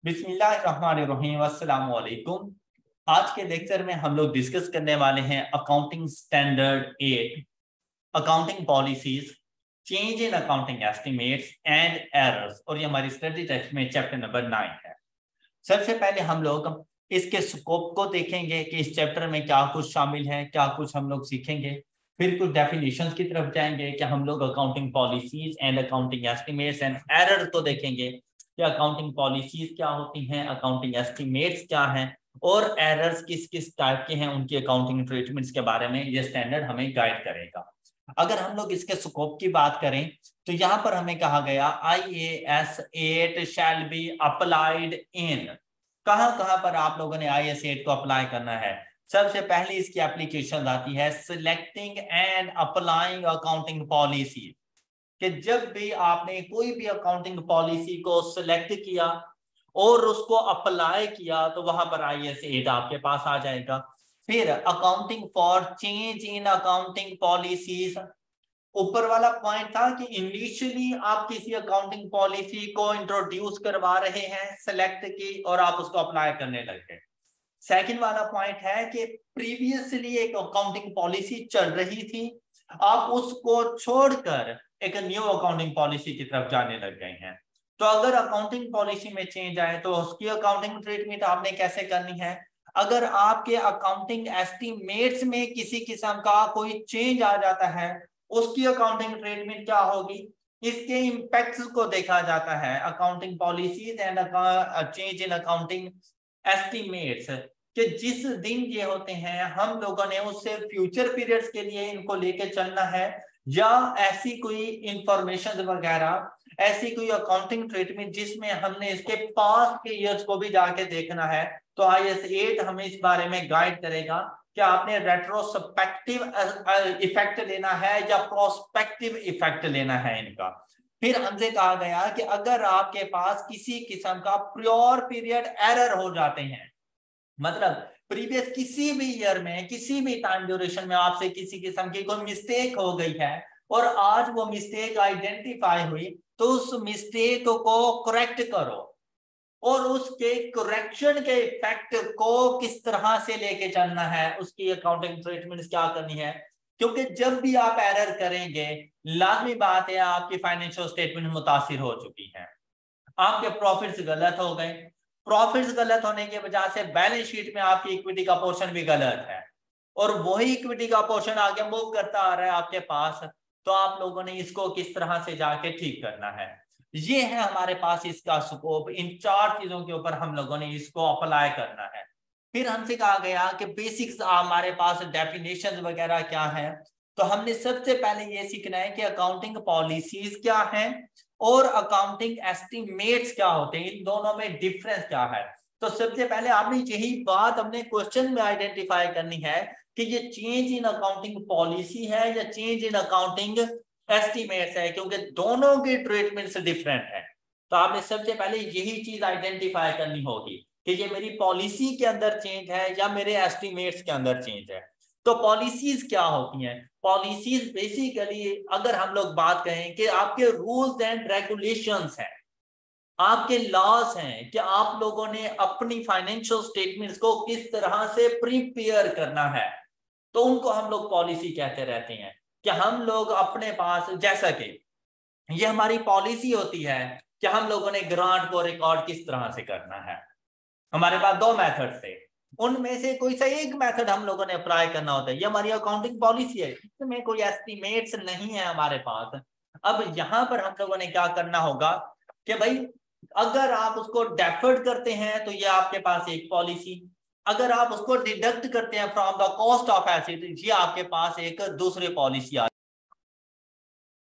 बिस्मिल्लाहिर्रहमानिर्रहीम अस्सलाम वालेकुम। आज के लेक्चर में हम लोग डिस्कस करने वाले हैं accounting standard 8 accounting policies, change in accounting estimates and errors, और ये हमारी स्टडी टेक्स्ट में चैप्टर नंबर 9 है। सबसे पहले हम लोग इसके स्कोप को देखेंगे कि इस चैप्टर में क्या कुछ शामिल है, क्या कुछ हम लोग सीखेंगे। फिर कुछ डेफिनेशंस की तरफ जाएंगे कि हम लोग accounting policies and accounting estimates and error को देखेंगे कि अकाउंटिंग पॉलिसीज क्या होती हैं, अकाउंटिंग एस्टिमेट्स क्या हैं, और एरर्स किस किस टाइप के हैं, उनकी अकाउंटिंग ट्रीटमेंट्स के बारे में ये स्टैंडर्ड हमें गाइड करेगा। अगर हम लोग इसके स्कोप की बात करें तो यहाँ पर हमें कहा गया IAS 8 shall be applied in. कहां कहां पर आप लोगों ने IAS 8 को अप्लाई करना है। सबसे पहले इसकी एप्लीकेशन आती है selecting and applying accounting policy, कि जब भी आपने कोई भी अकाउंटिंग पॉलिसी को सिलेक्ट किया और उसको अप्लाई किया तो वहां पर IAS 8 आपके पास आ जाएगा। फिर accounting for change in accounting policies, ऊपर वाला पॉइंट था कि इनिशियली आप किसी अकाउंटिंग पॉलिसी को इंट्रोड्यूस करवा रहे हैं, सिलेक्ट की और आप उसको अप्लाई करने लगे। सेकंड वाला पॉइंट है कि प्रीवियसली एक अकाउंटिंग पॉलिसी चल रही थी, आप उसको छोड़कर एक न्यू अकाउंटिंग पॉलिसी की तरफ जाने लग गए हैं। तो अगर अकाउंटिंग पॉलिसी में चेंज आए तो उसकी अकाउंटिंग ट्रीटमेंट आपने कैसे करनी है। अगर आपके अकाउंटिंग एस्टिमेट्स में किसी किस्म का कोई चेंज आ जाता है, उसकी अकाउंटिंग ट्रीटमेंट क्या होगी, इसके इंपैक्ट्स को देखा जाता है। Accounting policies and change in accounting estimates कि जिस दिन ये होते हैं हम लोगों ने उससे फ्यूचर पीरियड्स के लिए इनको लेके चलना है, या ऐसी कोई इंफॉर्मेशन वगैरह, ऐसी कोई अकाउंटिंग ट्रीटमेंट जिसमें हमने इसके पास्ट के ईयर्स को भी जाके देखना है। तो IAS 8 हमें इस बारे में गाइड करेगा कि आपने रेट्रोस्पेक्टिव इफेक्ट लेना है या प्रोस्पेक्टिव इफेक्ट लेना है इनका। फिर हमसे कहा गया कि अगर आपके पास किसी किस्म का प्योर पीरियड एरर हो जाते हैं, मतलब प्रीवियस किसी भी ईयर में किसी भी टाइम ड्यूरेशन में आपसे किसी किस्म की कोई मिस्टेक हो गई है और आज वो मिस्टेक आइडेंटिफाई हुई, तो उस मिस्टेक को करेक्ट करो और उसके करेक्शन के इफेक्ट को किस तरह से लेके चलना है, उसकी अकाउंटिंग ट्रीटमेंट क्या करनी है। क्योंकि जब भी आप एरर करेंगे, लाजमी बात है आपकी फाइनेंशियल स्टेटमेंट मुतासिर हो चुकी है, आपके प्रॉफिट्स गलत हो गए, प्रॉफिट्स गलत होने की वजह से बैलेंस शीट में आपकी इक्विटी का पोर्शन भी गलत है और वही इक्विटी का पोर्शन आगे मूव करता आ रहा है आपके पास, तो आप लोगों ने इसको किस तरह से जाके ठीक करना है। ये है हमारे पास इसका स्कोप। इन 4 चीजों के ऊपर हम लोगों ने इसको अप्लाई करना है। फिर हमसे कहा गया कि बेसिक्स हमारे पास डेफिनेशन वगैरह क्या है। तो हमने सबसे पहले ये सीखना है कि अकाउंटिंग पॉलिसीज क्या है और अकाउंटिंग एस्टिमेट्स क्या होते हैं, इन दोनों में डिफरेंस क्या है। तो सबसे पहले आपने यही बात अपने क्वेश्चन में आइडेंटिफाई करनी है कि ये चेंज इन अकाउंटिंग पॉलिसी है या चेंज इन अकाउंटिंग एस्टिमेट्स है, क्योंकि दोनों के ट्रीटमेंट्स डिफरेंट है। तो आपने सबसे पहले यही चीज आइडेंटिफाई करनी होगी कि ये मेरी पॉलिसी के अंदर चेंज है या मेरे एस्टिमेट्स के अंदर चेंज है। तो पॉलिसीज क्या होती हैं। पॉलिसीज बेसिकली अगर हम लोग बात करें कि आपके रूल्स एंड रेगुलेशंस हैं, आपके लॉस हैं कि आप लोगों ने अपनी फाइनेंशियल स्टेटमेंट्स को किस तरह से प्रिपेयर करना है, तो उनको हम लोग पॉलिसी कहते रहते हैं। कि हम लोग अपने पास, जैसा कि ये हमारी पॉलिसी होती है कि हम लोगों ने ग्रांट को रिकॉर्ड किस तरह से करना है। हमारे पास 2 मेथड थे, उनमें से कोई सा एक मेथड हम लोगों ने अप्लाई करना होता है। ये हमारी अकाउंटिंग पॉलिसी है, इसमें कोई एस्टिमेट्स नहीं है हमारे पास। अब यहां पर हम लोगों ने क्या करना होगा कि भाई अगर आप उसको डेफर्ड करते हैं तो ये आपके पास एक पॉलिसी, अगर आप उसको डिडक्ट करते हैं from the cost of asset, ये आपके पास एक दूसरी पॉलिसी आ।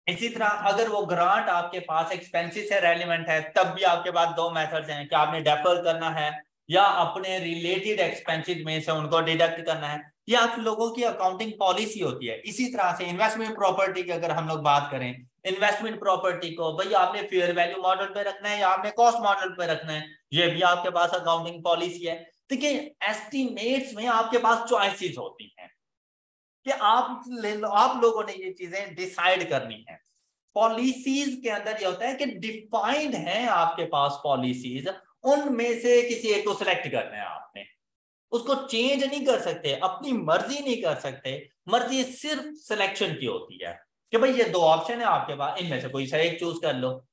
इसी तरह अगर वो ग्रांट आपके पास एक्सपेंसिस से रेलिवेंट है, तब भी आपके पास 2 मेथड्स हैं कि आपने डेफर करना है या अपने रिलेटेड एक्सपेंसिस में से उनको डिडक्ट करना है। ये आप लोगों की अकाउंटिंग पॉलिसी होती है। इसी तरह से इन्वेस्टमेंट प्रॉपर्टी की अगर हम लोग बात करें, इन्वेस्टमेंट प्रॉपर्टी को भाई आपने फेयर वैल्यू मॉडल पे रखना है या आपने कॉस्ट मॉडल पे रखना है, ये भी आपके पास अकाउंटिंग पॉलिसी है। देखिए एस्टिमेट्स में आपके पास चॉइसेस होती हैं कि आप ले लो, आप लोगों ने ये चीजें डिसाइड करनी है। पॉलिसीज के अंदर ये होता है कि डिफाइंड है आपके पास पॉलिसीज, उनमें से किसी एक को सिलेक्ट करना है आपने, उसको चेंज नहीं कर सकते, अपनी मर्जी नहीं कर सकते, मर्जी सिर्फ सिलेक्शन की होती है कि भाई ये दो ऑप्शन है आपके पास, इनमें से कोई सा एक चूज कर लो।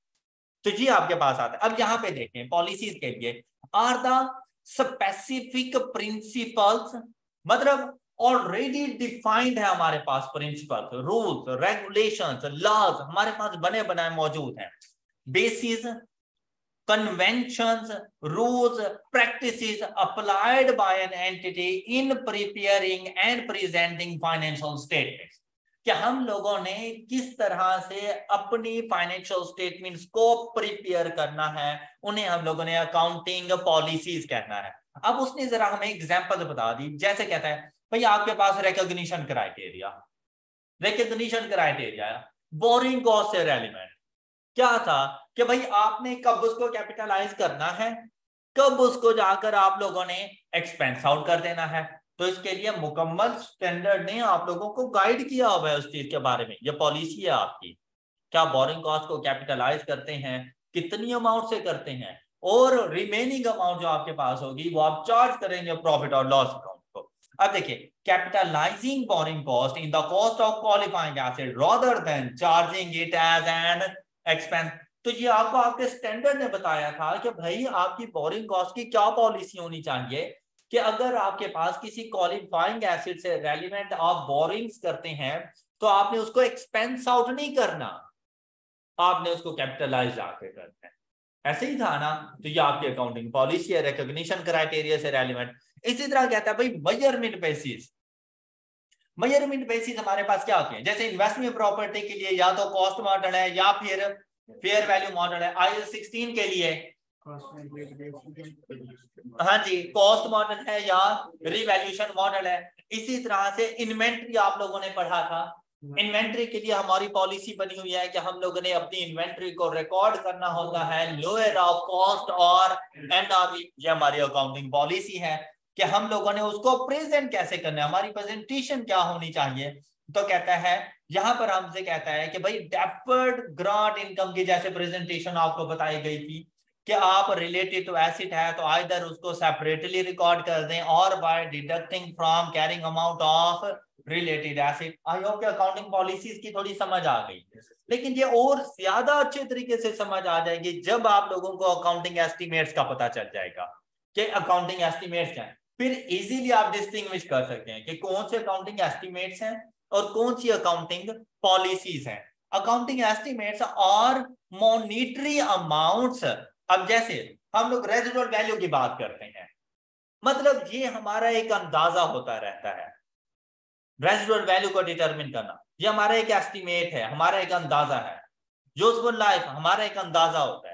तो जी आपके पास आता है। अब यहां पे देखें पॉलिसीज के लिए आर द स्पेसिफिक प्रिंसिपल्स, मतलब ऑलरेडी डिफाइंड है हमारे पास प्रिंसिपल्स, रूल्स, रेगुलेशंस, लॉज हमारे पास बने बनाए मौजूद हैं। Basis, conventions, rules, practices applied by an entity in preparing and presenting financial statements, कि हम लोगों ने किस तरह से अपनी फाइनेंशियल स्टेटमेंट्स को प्रिपेयर करना है, उन्हें हम लोगों ने अकाउंटिंग पॉलिसीज कहना है। अब उसने जरा हमें एग्जांपल बता दी, जैसे कहता है भाई आपके पास रिकॉग्निशन क्राइटेरिया, बोरिंग कॉस्ट से रेलिवेंट क्या था कि भाई आपने कब उसको कैपिटलाइज करना है, कब उसको जाकर आप लोगों ने एक्सपेंस आउट कर देना है। तो इसके लिए मुकम्मल स्टैंडर्ड ने आप लोगों को गाइड किया हुआ है उस चीज के बारे में। ये पॉलिसी है आपकी, क्या बोरिंग कॉस्ट को कैपिटलाइज करते हैं, कितनी अमाउंट से करते हैं, और रिमेनिंग अमाउंट जो आपके पास होगी वो आप चार्ज करेंगे प्रॉफिट और लॉस अकाउंट को। अब देखिए, capitalising borrowing cost in the cost of qualifying asset rather than charging it as an expense. तो ये आपको आपके स्टैंडर्ड ने बताया था कि भाई आपकी बोरिंग कॉस्ट की क्या पॉलिसी होनी चाहिए, कि अगर आपके पास किसी क्वालिफाइंग एसिड से रेलिवेंट आप बोरिंग्स करते हैं तो आपने उसको एक्सपेंस आउट नहीं करना, आपने उसको कैपिटलाइज आके करना है। ऐसे ही था ना। तो ये आपकी अकाउंटिंग पॉलिसी है, रिकॉग्निशन क्राइटेरिया से रेलिवेंट। इसी तरह कहता है भाई मेजरमेंट बेसिस। मेजरमेंट बेसिस हमारे पास क्या होते हैं, जैसे इन्वेस्टमेंट प्रॉपर्टी के लिए या तो कॉस्ट मॉडल है या फिर फेयर वैल्यू मॉडल है। IAS 16 के लिए हाँ जी कॉस्ट मॉडल है या रिवैल्यूएशन मॉडल है। इसी तरह से इन्वेंट्री आप लोगों ने पढ़ा था, इन्वेंट्री के लिए हमारी पॉलिसी बनी हुई है कि हम लोगों ने अपनी इन्वेंट्री को रिकॉर्ड करना होता है लोअर ऑफ कॉस्ट और NRV। ये हमारी अकाउंटिंग पॉलिसी है कि हम लोगों ने उसको प्रेजेंट कैसे करना है, हमारी प्रेजेंटेशन क्या होनी चाहिए। तो कहता है यहां पर हमसे कहता है कि भाई डेफर्ड ग्रांट इनकम की जैसे प्रेजेंटेशन आपको बताई गई थी कि आप रिलेटेड टू एसेट है तो आइदर उसको सेपरेटली रिकॉर्ड कर दें और by deducting from carrying amount of related asset. I hope कि अकाउंटिंग पॉलिसीज की थोड़ी समझ आ गई, लेकिन ये और ज्यादा अच्छे तरीके से समझ आ जाएगी जब आप लोगों को अकाउंटिंग एस्टिमेट्स का पता चल जाएगा कि अकाउंटिंग एस्टिमेट्स क्या है। फिर इजीली आप डिस्टिंग्विश कर सकते हैं कि कौन से अकाउंटिंग एस्टिमेट्स हैं और कौन सी अकाउंटिंग पॉलिसीज हैं। अकाउंटिंग एस्टिमेट्स और मॉनिटरी अमाउंट्स। अब जैसे हम लोग रेजिडुअल वैल्यू की बात करते हैं, मतलब ये हमारा एक अंदाजा होता रहता है, रेजिडुअल वैल्यू को डिटरमिन करना ये हमारा एक एस्टिमेट है, हमारा एक अंदाजा है। यूजफुल लाइफ हमारा एक अंदाजा होता है।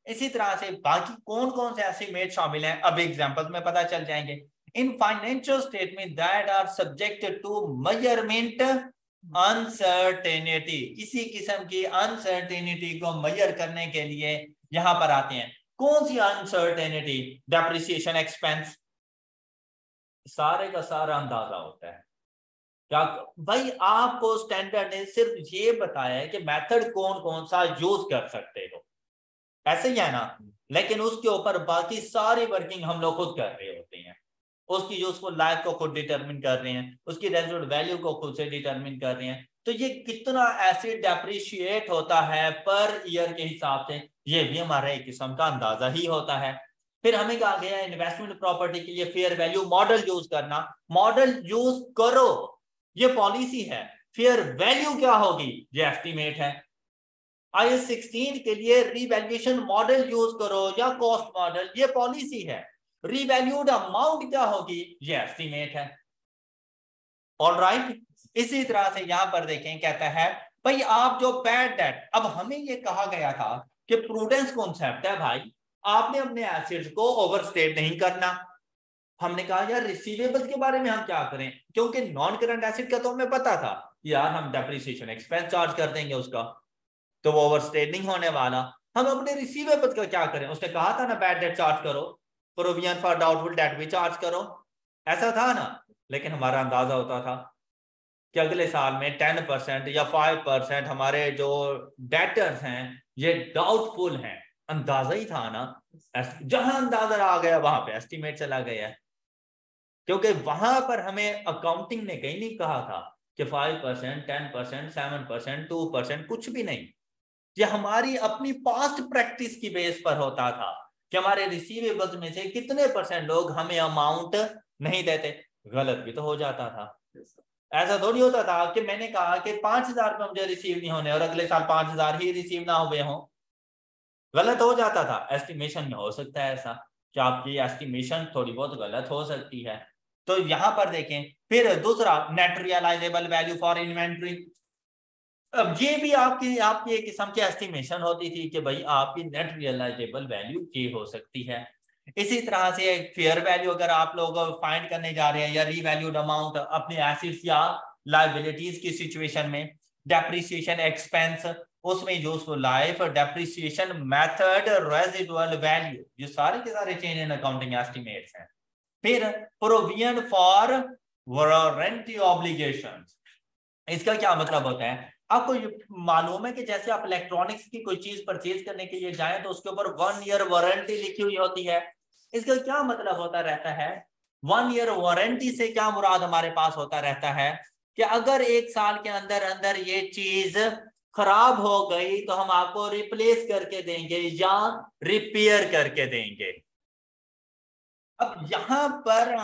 इसी तरह से बाकी कौन कौन से एस्टिमेट शामिल हैं अब एग्जांपल्स में पता चल जाएंगे। In financial statement that are subject to measurement uncertainty, किसी किस्म की अनसर्टेनिटी को मेजर करने के लिए यहां पर आते हैं। कौन सी अनसर्टेनिटी, डेप्रिसिएशन एक्सपेंस, सारे का सारा अंदाजा होता है। क्या भाई आपको स्टैंडर्ड ने सिर्फ ये बताया है कि मेथड कौन कौन सा यूज कर सकते हो, ऐसे ही है ना, लेकिन उसके ऊपर बाकी सारी वर्किंग हम लोग खुद कर रहे होते हैं। उसकी यूजफुल लाइफ को खुद डिटरमिन कर रहे हैं, उसकी रेजिडुअल वैल्यू को खुद से डिटरमिन कर रहे हैं। तो ये कितना एसिड डेप्रिशिएट होता है पर ईयर के हिसाब से, ये भी हमारा एक किस्म का अंदाजा ही होता है। फिर हमें कहा गया इन्वेस्टमेंट प्रॉपर्टी के लिए फेयर वैल्यू मॉडल यूज करना। मॉडल यूज करो, ये पॉलिसी है। फेयर वैल्यू क्या होगी, ये एस्टिमेट है। IAS 16 के लिए रिवैल्यूएशन मॉडल यूज करो या कॉस्ट मॉडल, ये पॉलिसी है। रिवैल्यूड अमाउंट क्या होगी, ये एस्टिमेट है। ऑलराइट, इसी तरह से यहां पर देखें कहता है भाई आप जो बैड डेट, अब हमें ये कहा गया था कि प्रूडेंस कॉन्सेप्ट है भाई, आपने अपने एसेट्स को ओवरस्टेट नहीं करना। हमने कहा यार रिसीवेबल्स के बारे में हम क्या करें, क्योंकि नॉन करंट एसेट का तो हमें पता था यार हम डेप्रिसिएशन एक्सपेंस चार्ज कर देंगे उसका, तो वो ओवरस्टेट नहीं होने वाला। हम अपने रिसीवेबल्स का क्या करें, उसने कहा था ना बैड डेट चार्ज करो, प्रोविजन फॉर डाउटफुल डेट भी चार्ज करो, ऐसा था ना। लेकिन हमारा अंदाजा होता था कि अगले साल में 10% या 5% हमारे जो डेटर्स हैं ये डाउटफुल हैं, अंदाजा ही था ना, जहां अंदाजा आ गया वहां पे एस्टिमेट चला गया, क्योंकि वहां पर हमें अकाउंटिंग ने कहीं नहीं कहा था कि 5%, 10%, 7%, 2%, कुछ भी नहीं। ये हमारी अपनी पास्ट प्रैक्टिस की बेस पर होता था कि हमारे रिसीवेबल्स में से कितने % लोग हमें अमाउंट नहीं देते। गलत भी तो हो जाता था, ऐसा थोड़ी होता था कि मैंने कहा कि 5,000 रुपये मुझे रिसीव नहीं होने और अगले साल 5,000 ही रिसीव ना हुए हों। गलत हो जाता था। एस्टिमेशन में हो सकता है ऐसा कि आपकी एस्टिमेशन थोड़ी बहुत गलत हो सकती है। तो यहां पर देखें, फिर दूसरा net realisable value for inventory. अब ये भी आपकी आपकी एक किस्म की एस्टिमेशन होती थी कि भाई आपकी नेट रियलाइजेबल वैल्यू ये हो सकती है। इसी तरह से फेयर वैल्यू अगर आप लोग फाइंड करने जा रहे हैं या रीवैल्यूड अमाउंट अपने एसेट्स या लायबिलिटीज की सिचुएशन में, डेप्रिसिएशन एक्सपेंस, उसमें useful life, depreciation method, residual value, ये सारे के सारे चेंज इन अकाउंटिंग एस्टिमेट्स हैं। फिर प्रोविजन फॉर वारंटी ऑब्लिगेशंस, इसका क्या मतलब होता है? आपको मालूम है कि जैसे आप इलेक्ट्रॉनिक्स की कोई चीज परचेज करने के लिए जाएं तो उसके ऊपर 1 ईयर वारंटी लिखी हुई होती है। इसका क्या मतलब होता रहता है? 1 ईयर वारंटी से क्या मुराद हमारे पास होता रहता है कि अगर 1 साल के अंदर अंदर ये चीज खराब हो गई तो हम आपको रिप्लेस करके देंगे या रिपेयर करके देंगे। अब यहां पर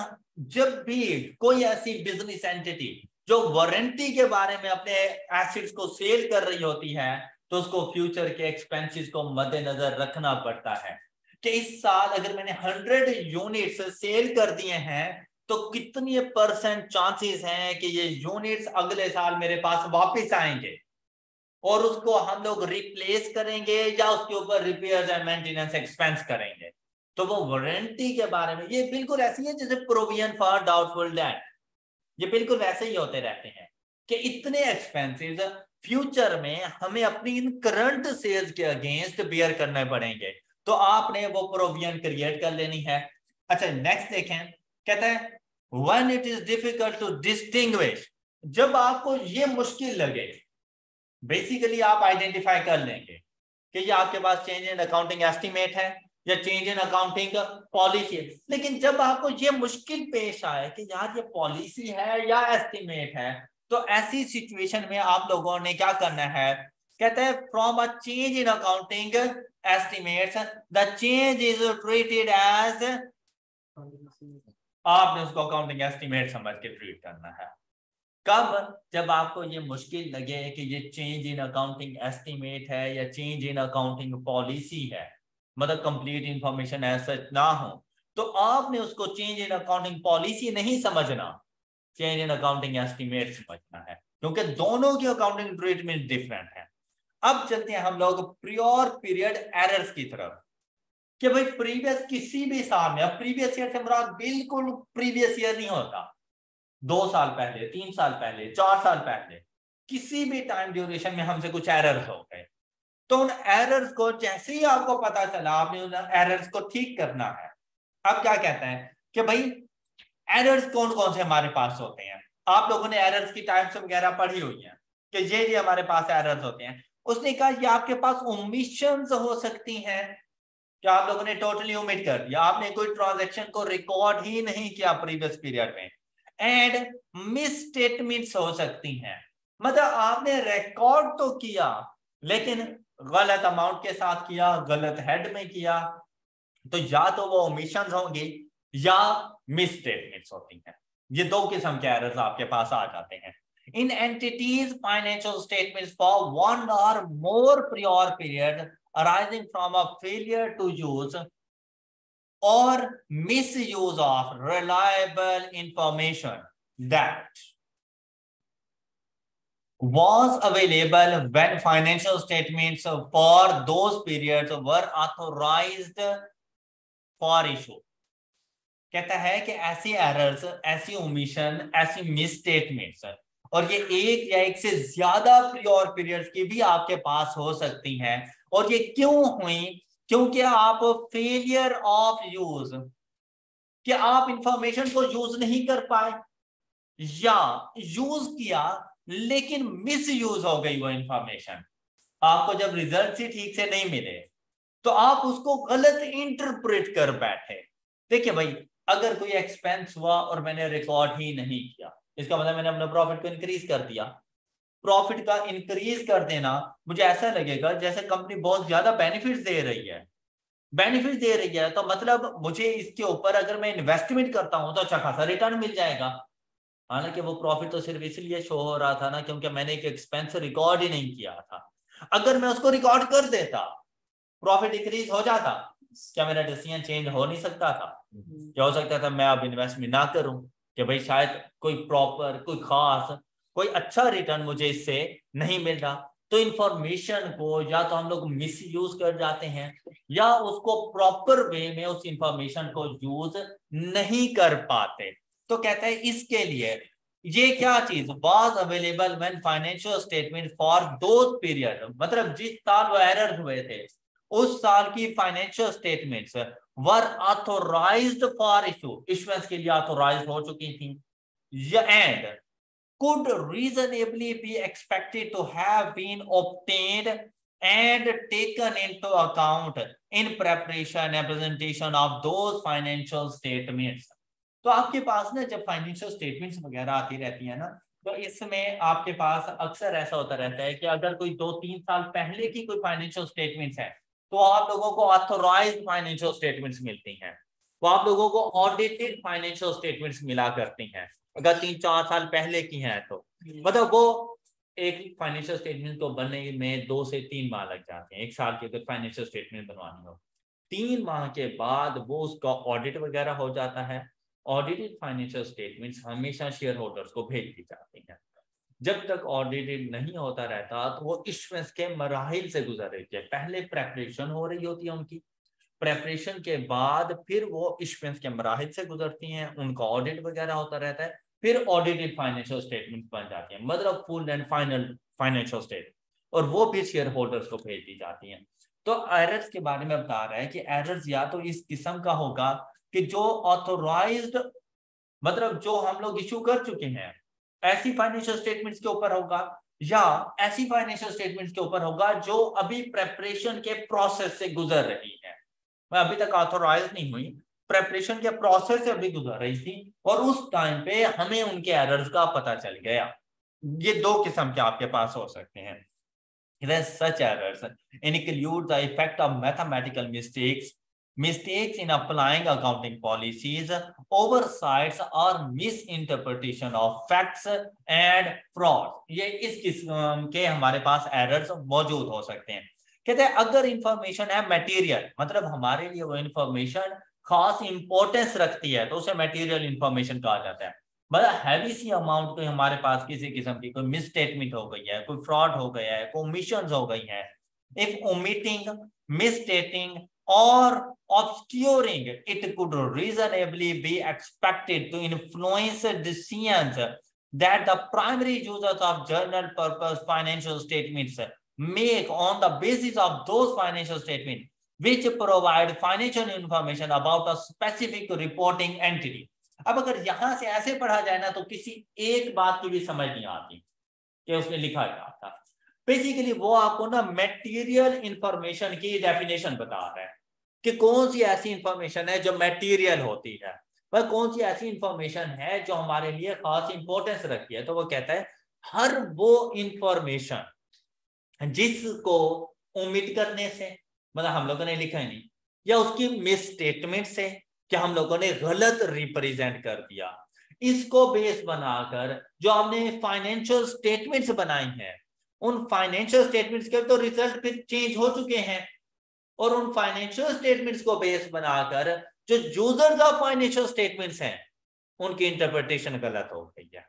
जब भी कोई ऐसी बिजनेस एंटिटी जो वारंटी के बारे में अपने एसेट्स को सेल कर रही होती है तो उसको फ्यूचर के एक्सपेंसेस को मद्देनजर रखना पड़ता है कि इस साल अगर मैंने 100 यूनिट्स सेल कर दिए हैं तो कितनी % चांसेस हैं कि ये यूनिट्स अगले साल मेरे पास वापस आएंगे और उसको हम लोग रिप्लेस करेंगे या उसके ऊपर रिपेयर एंड मेंटेनेंस एक्सपेंस करेंगे। तो वो वारंटी के बारे में ये बिल्कुल ऐसी है जैसे प्रोविजन फॉर डाउटफुल डेट, ये बिल्कुल वैसे ही होते रहते हैं कि इतने एक्सपेंसेस फ्यूचर में हमें अपनी इन करंट सेल्स के अगेंस्ट बेयर करने पड़ेंगे, तो आपने वो प्रोविजन क्रिएट कर लेनी है। अच्छा नेक्स्ट देखें, कहता है when it is difficult to distinguish, जब आपको ये मुश्किल लगे, बेसिकली आप आइडेंटिफाई कर लेंगे कि ये आपके पास चेंज इन अकाउंटिंग एस्टिमेट है या चेंज इन अकाउंटिंग पॉलिसी है, लेकिन जब आपको ये मुश्किल पेश आए कि यार ये पॉलिसी है या एस्टिमेट है, तो ऐसी सिचुएशन में आप लोगों ने क्या करना है? कहते हैं from a change in accounting estimates the change is treated as, आपने उसको अकाउंटिंग एस्टिमेट समझ के ट्रीट करना है। कब? जब आपको ये मुश्किल लगे कि ये चेंज इन अकाउंटिंग एस्टिमेट है या चेंज इन अकाउंटिंग पॉलिसी है, मतलब कंप्लीट इंफॉर्मेशन ऐसा ना हो, तो आपने उसको चेंज इन अकाउंटिंग पॉलिसी नहीं समझना, चेंज इन अकाउंटिंग एस्टिमेट समझना है, क्योंकि दोनों की अकाउंटिंग ट्रीटमेंट डिफरेंट है। अब चलते हैं हम लोग प्रियोर पीरियड एरर्स की तरफ कि भाई प्रीवियस किसी भी साल में, अब प्रीवियस ईयर से मुराद बिल्कुल प्रीवियस ईयर नहीं होता, 2 साल पहले, 3 साल पहले, 4 साल पहले, किसी भी टाइम ड्यूरेशन में हमसे कुछ एरर्स हो गए, तो उन एरर्स को जैसे ही आपको पता चला आपने उन एरर्स को ठीक करना है। अब क्या कहते हैं कि भाई एरर्स कौन कौन से हमारे पास होते हैं? आप लोगों ने एरर्स की टाइप्स वगैरह पढ़ी हुई है कि ये हमारे पास एरर्स होते हैं। उसने कहा ये आपके पास ओमिशंस हो सकती हैं कि आप लोगों ने टोटली ओमिट कर दिया, आपने कोई ट्रांजैक्शन को रिकॉर्ड ही नहीं किया प्रीवियस पीरियड में, एंड मिस स्टेटमेंट्स हो सकती हैं, मतलब आपने रिकॉर्ड तो किया लेकिन गलत अमाउंट के साथ किया, गलत हेड में किया, तो या तो वो ओमिशंस होंगी या मिस स्टेटमेंट्स होती हैं। ये 2 किस्म के एरर्स आपके पास आ जाते हैं। इन entities financial statements for 1 or more prior period arising from a failure to use or misuse of reliable information that was available when financial statements for those periods were authorized for issue। कहता है कि ऐसी errors, ऐसी omission, ऐसी miss statements, और ये एक या एक से ज्यादा प्रियोर पीरियड्स की भी आपके पास हो सकती हैं। और ये क्यों हुई? क्योंकि आप फेलियर ऑफ यूज, कि आप इंफॉर्मेशन को यूज नहीं कर पाए या यूज किया लेकिन मिस यूज हो गई वो इंफॉर्मेशन, आपको जब रिजल्ट ही ठीक से नहीं मिले तो आप उसको गलत इंटरप्रेट कर बैठे। देखिए भाई, अगर कोई एक्सपेंस हुआ और मैंने रिकॉर्ड ही नहीं किया, इसका मतलब मैंने अपने प्रॉफिट को इंक्रीज कर दिया। प्रॉफिट का इंक्रीज कर देना, मुझे ऐसा लगेगा जैसे कंपनी बहुत ज्यादा बेनिफिट दे रही है। बेनिफिट दे रही है तो मतलब मुझे इसके ऊपर अगर मैं इन्वेस्टमेंट करता हूं तो अच्छा खासा रिटर्न मिल जाएगा। हालांकि वो प्रॉफिट तो सिर्फ इसलिए शो हो रहा था ना क्योंकि मैंने एक एक्सपेंस रिकॉर्ड ही नहीं किया था। अगर मैं उसको रिकॉर्ड कर देता, प्रॉफिट इंक्रीज हो जाता, क्या मेरा डिसीजन चेंज हो नहीं सकता था? क्या हो सकता था मैं अब इन्वेस्टमेंट ना करूं कि भाई शायद कोई प्रॉपर, कोई खास, कोई अच्छा रिटर्न मुझे इससे नहीं मिल रहा। तो इंफॉर्मेशन को या तो हम लोग मिस यूज कर जाते हैं या उसको प्रॉपर वे में उस इंफॉर्मेशन को यूज नहीं कर पाते। तो कहते हैं इसके लिए ये क्या चीज was available when financial statement for those period, मतलब जिस साल वो एरर हुए थे उस साल की financial statements were authorised for issuance के लिए ऑथोराइज्ड हो चुकी थी, and could reasonably be expected to have been obtained and taken into account in preparation and presentation of those financial statements। तो आपके पास ना जब फाइनेंशियल स्टेटमेंट्स वगैरह आती रहती है ना, तो इसमें आपके पास अक्सर ऐसा होता रहता है कि अगर कोई 2-3 साल पहले की कोई फाइनेंशियल स्टेटमेंट्स है तो आप लोगों को ऑथोराइज्ड फाइनेंशियल स्टेटमेंट्स मिलती हैं, वो आप लोगों को ऑडिटेड फाइनेंशियल स्टेटमेंट्स मिला करती हैं। अगर 3-4 साल पहले की हैं तो मतलब वो एक फाइनेंशियल स्टेटमेंट को बनने में 2 से 3 माह लग जाते हैं। एक साल की अगर फाइनेंशियल स्टेटमेंट बनवानी हो, 3 माह के बाद वो उसका ऑडिट वगैरह हो जाता है। ऑडिटेड फाइनेंशियल स्टेटमेंट्स हमेशा शेयर होल्डर्स को भेज दी जाती हैं। जब तक ऑडिटेड नहीं होता रहता तो वो इश्यूएंस के मराहिल से गुजर रही है। पहले प्रेपरेशन हो रही होती है उनकी, प्रेपरेशन के बाद फिर वो इश्यूएंस के मराहिल से गुजरती हैं, उनका ऑडिट वगैरह होता रहता है, फिर ऑडिटेड फाइनेंशियल स्टेटमेंट बन जाती है, मतलब full and final financial statement, और वो फिर शेयर होल्डर्स को भेज दी जाती हैं। तो एरर्स के बारे में बता रहा है कि एरर्स या तो इस किस्म का होगा कि जो ऑथोराइज्ड, मतलब जो हम लोग इशू कर चुके हैं ऐसी फाइनेंशियल स्टेटमेंट्स के ऊपर होगा, या ऐसी फाइनेंशियल स्टेटमेंट्स के ऊपर होगा जो अभी प्रेपरेशन के प्रोसेस से गुजर रही है। मैं अभी तक ऑथोराइज नहीं हुई, प्रेपरेशन के प्रोसेस से अभी गुजर रही थी और उस टाइम पे हमें उनके एरर्स का पता चल गया। ये 2 किस्म के आपके पास हो सकते हैं। Such errors include the effect of mathematical mistakes in applying accounting policies, oversights or misinterpretation of facts and fraud। ये इस किस्म के हमारे पास एरर्स मौजूद हो सकते हैं। कहते हैं अगर इंफॉर्मेशन है मटेरियल, मतलब हमारे लिए वो इंफॉर्मेशन खास इंपॉर्टेंस रखती है तो उसे मटेरियल इंफॉर्मेशन कहा जाता है। मतलब हैवी सी अमाउंट कोई हमारे पास किसी किस्म की कोई मिसस्टेटमेंट हो गई है, कोई फ्रॉड हो गया है, कोई ओमिशंस हो गई है, इफ ओमिटिंग, मिसस्टेटिंग और obscuring it could reasonably be expected to influence decisions that the primary users of general purpose financial statements make on the basis of those financial statements which provide financial information about a specific reporting entity। अब अगर यहां से ऐसे पढ़ा जाए ना तो किसी एक बात की भी समझ नहीं आती कि उसमें लिखा क्या था। बेसिकली वो आपको ना मटेरियल इंफॉर्मेशन की डेफिनेशन बता रहा है कि कौन सी ऐसी इंफॉर्मेशन है जो मटेरियल होती है, वह कौन सी ऐसी इंफॉर्मेशन है जो हमारे लिए खास इंपॉर्टेंस रखती है। तो वो कहता है हर वो इंफॉर्मेशन जिसको उम्मीद करने से, मतलब हम लोगों ने लिखा ही नहीं, या उसकी मिस स्टेटमेंट से कि हम लोगों ने गलत रिप्रेजेंट कर दिया, इसको बेस बनाकर जो हमने फाइनेंशियल स्टेटमेंट्स बनाई हैं, उन फाइनेंशियल स्टेटमेंट्स के तो रिजल्ट फिर चेंज हो चुके हैं और उन फाइनेंशियल स्टेटमेंट्स को बेस बनाकर जो यूजर्स ऑफ फाइनेंशियल स्टेटमेंट्स हैं उनकी इंटरप्रिटेशन गलत हो गई है।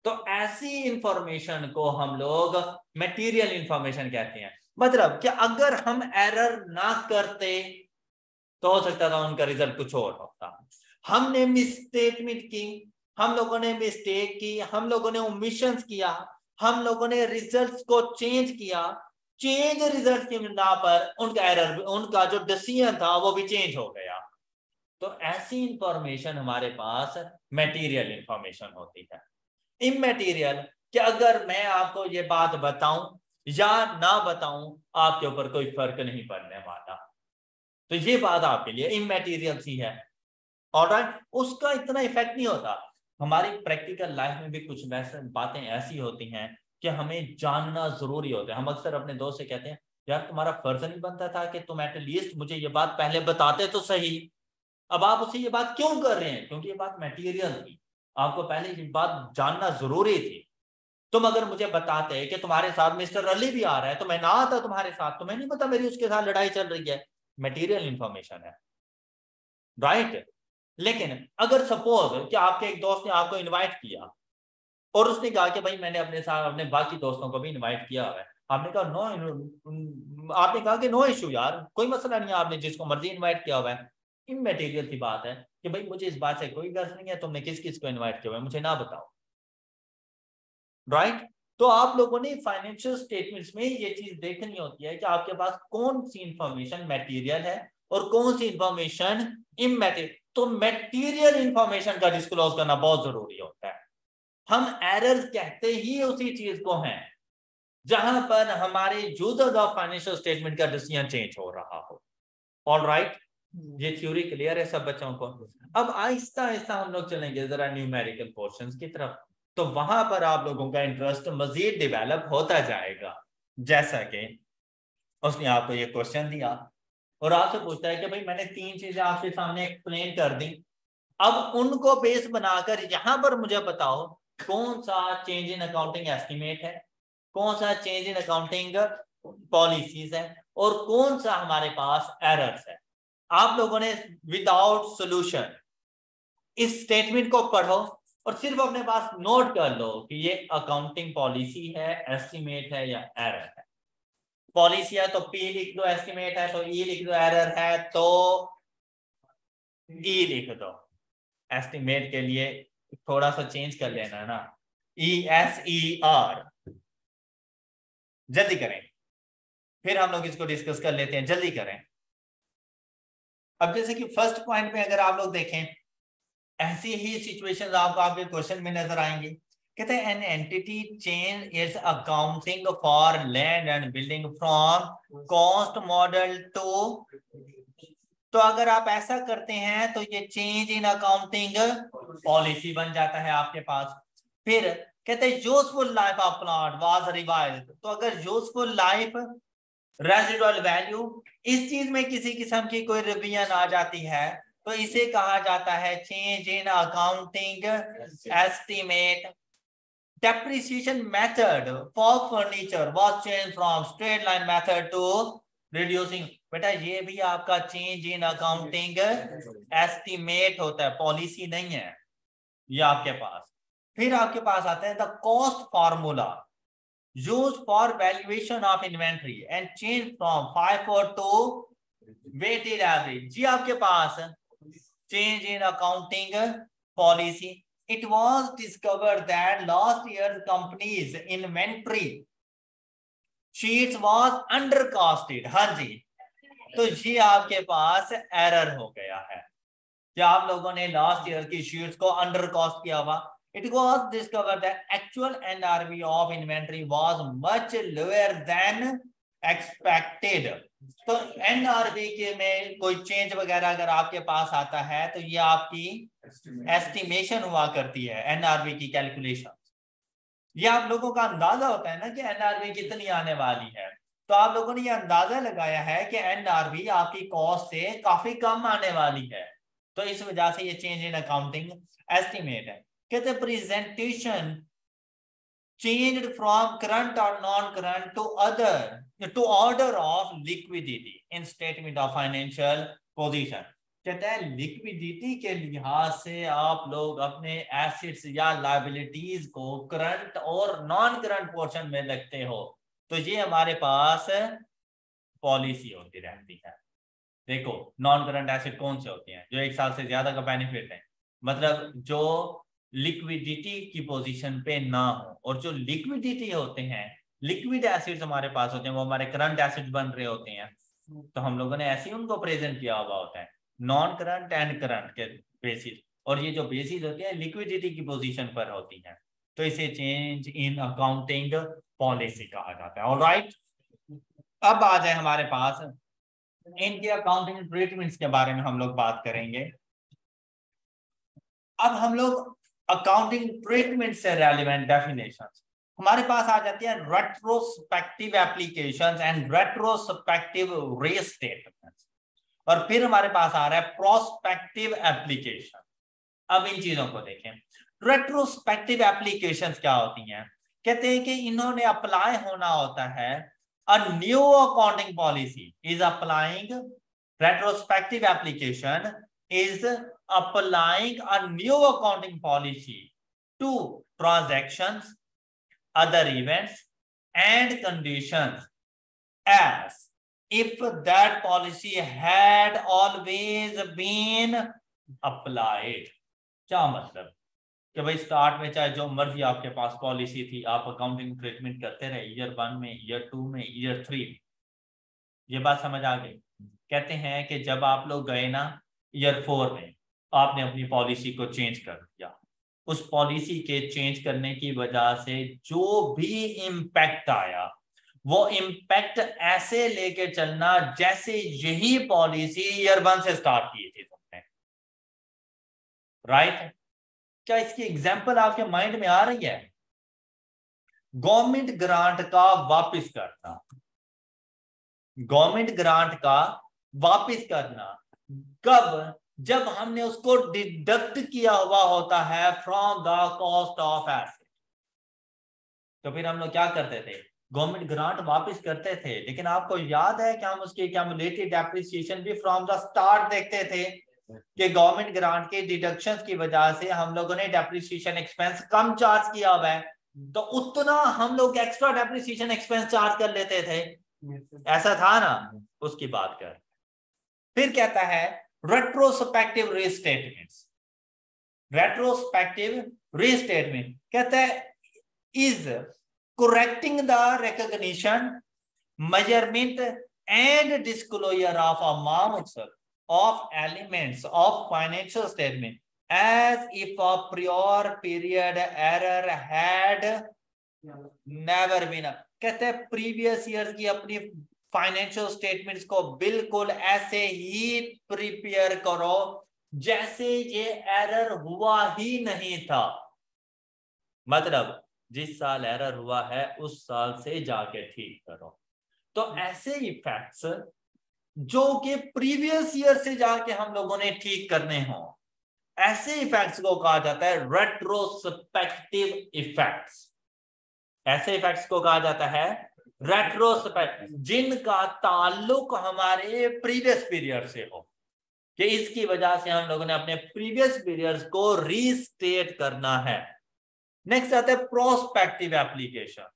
तो ऐसी इंफॉर्मेशन को हम लोग मटेरियल इंफॉर्मेशन कहते हैं। मतलब कि अगर हम एरर ना करते तो हो सकता था उनका रिजल्ट कुछ और होता। हमने मिसस्टेटमेंट की, हम लोगों ने मिस्टेक की, हम लोगों ने ओमिशंस किया, हम लोगों ने रिजल्ट्स को चेंज किया, चेंज रिजल्ट की बिना पर उनका एरर, उनका जो डिसीजन था वो भी चेंज हो गया। तो ऐसी इंफॉर्मेशन हमारे पास मटेरियल इंफॉर्मेशन होती है। इमैटेरियल कि अगर मैं आपको ये बात बताऊं या ना बताऊं, आपके ऊपर कोई फर्क नहीं पड़ने वाला। तो ये बात आपके लिए इमैटेरियल सी है। ऑलराइट, उसका इतना इफेक्ट नहीं होता। हमारी प्रैक्टिकल लाइफ में भी कुछ वैसे बातें ऐसी होती हैं कि हमें जानना जरूरी होता है। हम अक्सर अपने दोस्त से कहते हैं, यार तुम्हारा फर्ज नहीं बनता था कि तुम एटलीस्ट मुझे ये बात पहले बताते तो सही। अब आप उससे ये बात क्यों कर रहे हैं? क्योंकि ये बात मटेरियल थी, आपको पहले ये बात जानना जरूरी थी। तुम अगर मुझे बताते कि तुम्हारे साथ मिस्टर अली भी आ रहा है तो मैं ना आता तुम्हारे साथ, तुम्हें नहीं पता मेरी उसके साथ लड़ाई चल रही है। मटेरियल इंफॉर्मेशन है, राइट। लेकिन अगर सपोज कि आपके एक दोस्त ने आपको इनवाइट किया और उसने कहा कि भाई मैंने अपने साथ अपने बाकी दोस्तों को भी इनवाइट किया हुआ है, आपने कहा आपने कहा कि नो इशू यार, कोई मसला नहीं है, आपने जिसको मर्जी इनवाइट किया हुआ है। इमैटेरियल की बात है कि भाई मुझे इस बात से कोई गर्ज नहीं है तुमने किस किस को इन्वाइट किया हुआ है, मुझे ना बताओ, राइट। तो आप लोगों ने फाइनेंशियल स्टेटमेंट्स में ये चीज देखनी होती है कि आपके पास कौन सी इंफॉर्मेशन मटेरियल है और कौन सी इंफॉर्मेशन इमैटेरियल। तो मटेरियल इंफॉर्मेशन का डिस्क्लोज करना बहुत जरूरी होता है। हम एरर्स कहते ही उसी चीज को हैं जहां पर हमारे यूजर्स ऑफ फाइनेंशियल स्टेटमेंट का डिसीजन चेंज हो रहा हो। ऑल राइट, ये थ्योरी क्लियर है सब बच्चों को? अब आहिस्ता आहिस्ता हम लोग चलेंगे जरा न्यूमेरिकल पोर्शंस की तरफ। तो वहां पर आप लोगों का इंटरेस्ट मजीद डेवलप होता जाएगा। जैसा कि उसने आपको ये क्वेश्चन दिया और आपसे पूछता है कि भाई मैंने 3 चीजें आपके सामने एक्सप्लेन कर दी, अब उनको बेस बनाकर यहां पर मुझे बताओ कौन सा चेंज इन अकाउंटिंग एस्टिमेट है, कौन सा चेंज इन अकाउंटिंग पॉलिसीज है और कौन सा हमारे पास एरर्स है। आप लोगों ने विदाउट सॉल्यूशन इस स्टेटमेंट को पढ़ो और सिर्फ अपने पास नोट कर लो कि ये अकाउंटिंग पॉलिसी है, एस्टिमेट है या एरर है। पॉलिसी है तो पी लिख दो, एस्टिमेट है तो ई लिख दो, एरर है तो ई लिख दो। एस्टिमेट के लिए थोड़ा सा चेंज कर लेना ना, ESER। जल्दी करें, फिर हम लोग इसको डिस्कस कर लेते हैं, जल्दी करें। अब जैसे कि फर्स्ट पॉइंट में अगर आप लोग देखें, ऐसी ही सिचुएशंस आपको आपके क्वेश्चन में नजर आएंगे। कहते हैं an entity change its accounting for land and building from cost model to. तो अगर आप ऐसा करते हैं तो ये चेंज इन अकाउंटिंग पॉलिसी बन जाता है आपके पास। फिर कहते हैं useful life of plant was revised. तो अगर यूजफुल लाइफ, रेजिडुअल वैल्यू, इस चीज में किसी किस्म की कोई रिवीजन आ जाती है तो इसे कहा जाता है change in accounting estimate. Depreciation method for furniture was change from straight line method to reducing. बेटा ये भी आपका चेंज इन अकाउंटिंग एस्टिमेट होता है, पॉलिसी नहीं है ये आपके पास। फिर आपके पास आता है the cost formula used for valuation of inventory and change from FIFO to weighted average। जी आपके पास change in accounting policy। It was discovered that last year's company's inventory sheets was undercosted। हाँ जी, तो ये आपके पास एरर हो गया है कि आप लोगों ने लास्ट ईयर की शीट्स को अंडर कॉस्ट किया हुआ। It was discovered that actual NRV of inventory was much lower than expected। तो NRV के में कोई चेंज वगैरह अगर आपके पास आता है तो ये आपकी एस्टिमेशन हुआ करती है, NRV की कैलकुलेशन। ये आप लोगों का अंदाजा होता है ना कि NRV कितनी आने वाली है। तो आप लोगों ने ये अंदाजा लगाया है कि NRV आपकी कॉस्ट से काफी कम आने वाली है, तो इस वजह से ये चेंज इन अकाउंटिंग एस्टिमेट है। कहते हैं presentation changed from current or non-current to order of liquidity in statement of financial position। कहते हैं लिक्विडिटी के लिहाज से आप लोग अपने एसेट्स या लायबिलिटीज को करंट और नॉन करंट पोर्शन में रखते हो, तो ये हमारे पास पॉलिसी होती रहती है। देखो नॉन करंट एसेट कौन से होते हैं? जो 1 साल से ज्यादा का बेनिफिट है, मतलब जो लिक्विडिटी की पोजीशन पे ना हो। और जो लिक्विडिटी होते हैं, लिक्विड एसिड्स हमारे पास होते हैं, वो हमारे करंट एसिड्स बन रहे होते हैं, तो हम लोगों ने ऐसे ही उनको प्रेजेंट किया हुआ होता है नॉन करंट एंड करंट के बेसिस। और ये जो बेसिस होती है लिक्विडिटी की पोजीशन पर होती है, तो इसे चेंज इन अकाउंटिंग पॉलिसी कहा जाता है। ऑलराइट, अब आ जाए हमारे पास इनके अकाउंटिंग ट्रीटमेंट्स के बारे में हम लोग बात करेंगे। अब हम लोग अकाउंटिंग ट्रीटमेंट से रेलेवेंट डेफिनेशंस हमारे पास आ जाती है retrospective applications and retrospective restatements, और फिर हमारे पास आ रहा है प्रोस्पेक्टिव एप्लीकेशन। अब इन चीजों को देखें। रेट्रोस्पेक्टिव एप्लीकेशंस क्या होती हैं? कहते हैं कि इन्होंने अप्लाई होना होता है, a new accounting policy is applying, retrospective application is applying a new accounting policy to transactions, other events and conditions as if that policy had always been applied। क्या मतलब कि भाई स्टार्ट में चाहे जो मर्जी आपके पास पॉलिसी थी, आप अकाउंटिंग ट्रीटमेंट करते रहे ईयर 1 में, ईयर 2 में, ईयर 3 में। ये बात समझ आ गई? कहते हैं कि जब आप लोग गए ना ईयर 4 में, आपने अपनी पॉलिसी को चेंज कर दिया, उस पॉलिसी के चेंज करने की वजह से जो भी इम्पैक्ट आया, वो इम्पैक्ट ऐसे लेके चलना जैसे यही पॉलिसी ईयर 1 से स्टार्ट की थी तुमने। राइट? क्या इसकी एग्जांपल आपके माइंड में आ रही है? गवर्नमेंट ग्रांट का वापस करना, गवर्नमेंट ग्रांट का वापस करना कब? जब हमने उसको डिडक्ट किया हुआ होता है from the cost of asset. तो फिर हम लोग क्या करते थे? गवर्नमेंट ग्रांट वापस करते थे, लेकिन आपको याद है कि हम उसकी क्यूमुलेटिव डेप्रिसिएशन भी फ्रॉम द स्टार्ट देखते थे कि गवर्नमेंट ग्रांट के डिडक्शंस की वजह से हम लोगों ने डेप्रिसिएशन एक्सपेंस कम चार्ज किया हुआ है, तो उतना हम लोग एक्स्ट्रा डेप्रिसिएशन एक्सपेंस चार्ज कर लेते थे। ऐसा था ना? उसकी बात कर। फिर कहता है रेट्रोस्पेक्टिव रीस्टेटमेंट्स। रेट्रोस्पेक्टिव रीस्टेटमेंट कहता है is correcting the recognition, measurement and disclosure of amounts of elements of financial statement as if a prior period error had never been। कहते हैं प्रीवियस ईयर की अपनी फाइनेंशियल स्टेटमेंट्स को बिल्कुल ऐसे ही prepare करो जैसे ये एरर हुआ ही नहीं था। मतलब जिस साल एरर हुआ है उस साल से जाके ठीक करो। तो ऐसे इफेक्ट्स जो कि प्रीवियस ईयर से जाके हम लोगों ने ठीक करने हो, ऐसे इफेक्ट्स को कहा जाता है रेट्रोस्पेक्टिव इफेक्ट्स। ऐसे इफेक्ट्स को कहा जाता है रेट्रोस्पेक्टिव, जिनका ताल्लुक हमारे प्रीवियस पीरियड से हो, कि इसकी वजह से हम लोगों ने अपने प्रीवियस पीरियड्स को रीस्टेट करना है। नेक्स्ट आता है प्रोस्पेक्टिव एप्लीकेशन।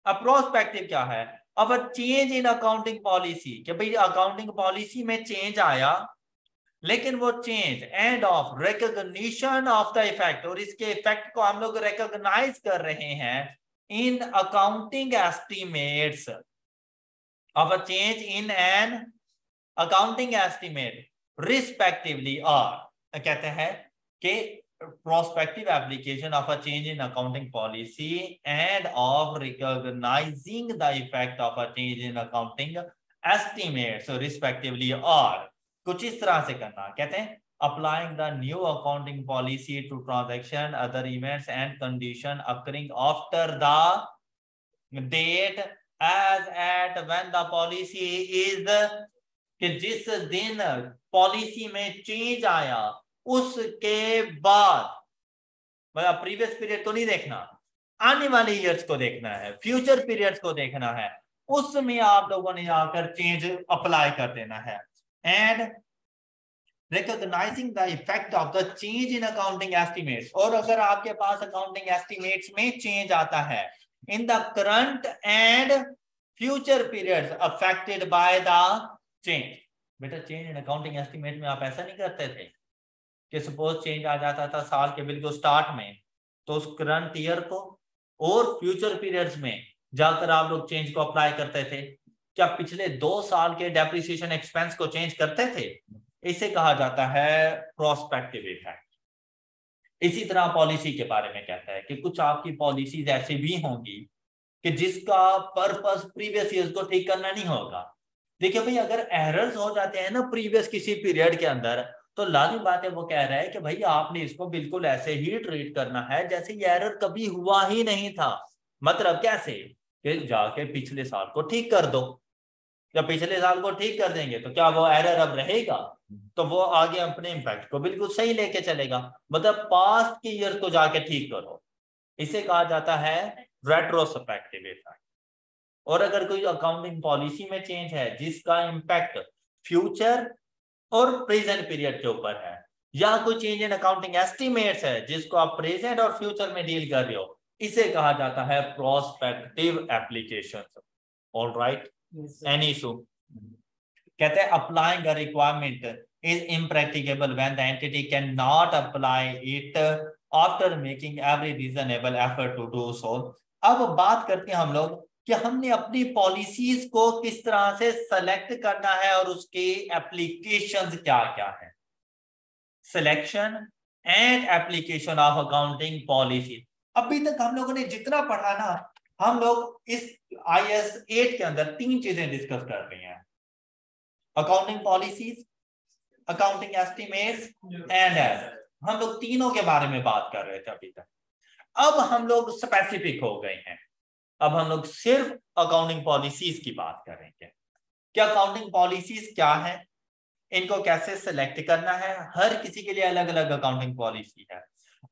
अब प्रोस्पेक्टिव क्या है? अब चेंज इन अकाउंटिंग पॉलिसी, कि भाई अकाउंटिंग पॉलिसी में चेंज आया, लेकिन वो change end of recognition of the effect, और इसके इफेक्ट को हम लोग रिकॉग्नाइज कर रहे हैं इन accounting estimates of a change in an accounting estimate respectively. और कहते हैं कि prospective application of a change in accounting policy and of recognizing the effect of a change in accounting estimates respectively, और कुछ इस तरह से करना। कहते हैं applying the new accounting policy to transaction, other events and condition occurring after the date as at when the policy is, कि जिस दिन पॉलिसी में चेंज आया उसके बाद, मतलब प्रीवियस पीरियड तो नहीं देखना, आने वाले ईयर्स को देखना है, फ्यूचर पीरियड्स को देखना है, उसमें आप लोगों ने आकर चेंज अप्लाई कर देना है। And recognising the effect of the change in accounting estimates, और अगर आपके पास अकाउंटिंग एस्टिमेट्स में चेंज आता है in the current and future periods affected by the change. बेटा चेंज इन अकाउंटिंग एस्टिमेट में आप ऐसा नहीं करते थे कि सपोज चेंज आ जाता था साल के बिल्कुल स्टार्ट में, तो उस करंट ईयर को और फ्यूचर पीरियड्स में जाकर आप लोग चेंज को अप्लाई करते थे। क्या पिछले 2 साल के डेप्रिसिएशन एक्सपेंस को चेंज करते थे? इसे कहा जाता है प्रोस्पेक्टिव इफेक्ट। इसी तरह पॉलिसी के बारे में कहता है कि कुछ आपकी पॉलिसीज ऐसी भी होंगी कि जिसका पर्पस प्रीवियस ईयर्स को ठीक करना नहीं होगा। देखिए भाई, अगर एरर्स हो जाते हैं ना प्रीवियस किसी पीरियड के अंदर, तो लाजिम बात है वो कह रहा है कि भाई आपने इसको बिल्कुल ऐसे ही ट्रीट करना है जैसे ये एरर कभी हुआ ही नहीं था। मतलब कैसे, कि जाके पिछले साल को ठीक कर दो। जब पिछले साल को ठीक कर देंगे तो क्या वो एरर अब रहेगा? तो वो आगे अपने इम्पैक्ट को बिल्कुल सही लेके चलेगा। मतलब पास्ट के ईयर को जाके ठीक करो, इसे कहा जाता है रेट्रोस्पेक्टिव इफेक्ट। और अगर कोई अकाउंटिंग पॉलिसी में चेंज है जिसका इम्पैक्ट फ्यूचर और प्रेजेंट पीरियड के ऊपर है, या कोई चेंज इन अकाउंटिंग एस्टिमेट्स है जिसको आप प्रेजेंट और फ्यूचर में डील कर रहे हो, इसे कहा जाता है prospective applications. Alright, any issue? कहते हैं applying a requirement is impracticable when the entity can not apply it after making every reasonable effort to do so. अब बात करते हैं हम लोग कि हमने अपनी पॉलिसीज को किस तरह से सेलेक्ट करना है और उसके एप्लीकेशंस क्या क्या है। Selection and application of accounting policy. अभी तक हम लोगों ने जितना पढ़ा ना, हम लोग इस IAS 8 के अंदर 3 चीजें डिस्कस कर रहे हैं, accounting policies, accounting estimates and हम लोग तीनों के बारे में बात कर रहे थे अभी तक। अब हम लोग स्पेसिफिक हो गए हैं, अब हम लोग सिर्फ अकाउंटिंग पॉलिसीज की बात करेंगे कि अकाउंटिंग पॉलिसीज क्या है, इनको कैसे सिलेक्ट करना है। हर किसी के लिए अलग अलग अकाउंटिंग पॉलिसी है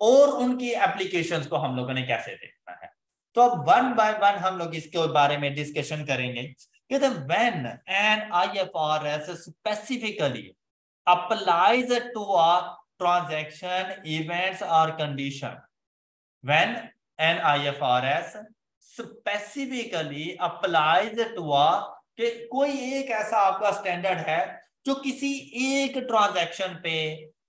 और उनकी एप्लीकेशंस को हम लोगों ने कैसे देखना है। तो अब वन बाय वन हम लोग इसके बारे में डिस्कशन करेंगे कि when an IFRS specifically applies to a transaction, events or condition, when an IFRS specifically applies to a, कि कोई एक ऐसा आपका स्टैंडर्ड है जो किसी एक ट्रांजैक्शन पे,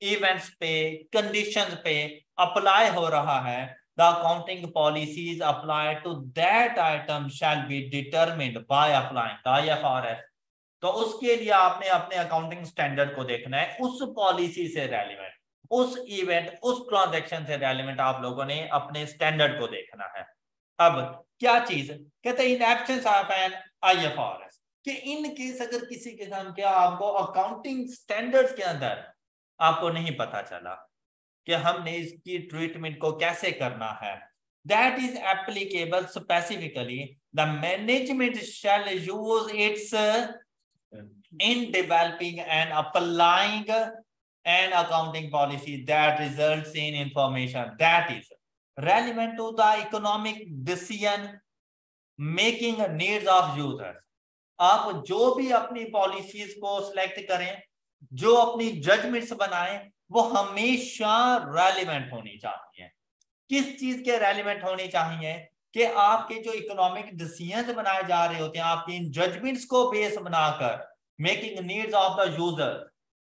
इवेंट्स पे, कंडीशंस पे अप्लाई हो रहा है, the accounting policies apply to that item shall be determined by applying the IFRS। तो उसके लिए आपने अपने अकाउंटिंग स्टैंडर्ड को देखना है, उस पॉलिसी से रेलिवेंट, उस इवेंट, उस ट्रांजैक्शन से रेलिवेंट आप लोगों ने अपने स्टैंडर्ड को देखना है। अब क्या चीज कहते हैं, in absence of an IFRS, कि इन केस अगर किसी किस्म के आपको अकाउंटिंग स्टैंडर्ड्स के अंदर आपको नहीं पता चला कि हमने इसकी ट्रीटमेंट को कैसे करना है, that is applicable specifically, the management shall use its in developing and applying an accounting policy that results in information that is relevant to the economic decision making needs of users। आप जो भी अपनी policies को select करें, जो अपनी judgements बनाएं, वो हमेशा रेलिवेंट होनी चाहिए। किस चीज के रेलिवेंट होनी चाहिए? कि आपके जो इकोनॉमिक डिसीजंस बनाए जा रहे होते हैं, आपकी इन जजमेंट्स को बेस बनाकर making needs of the user,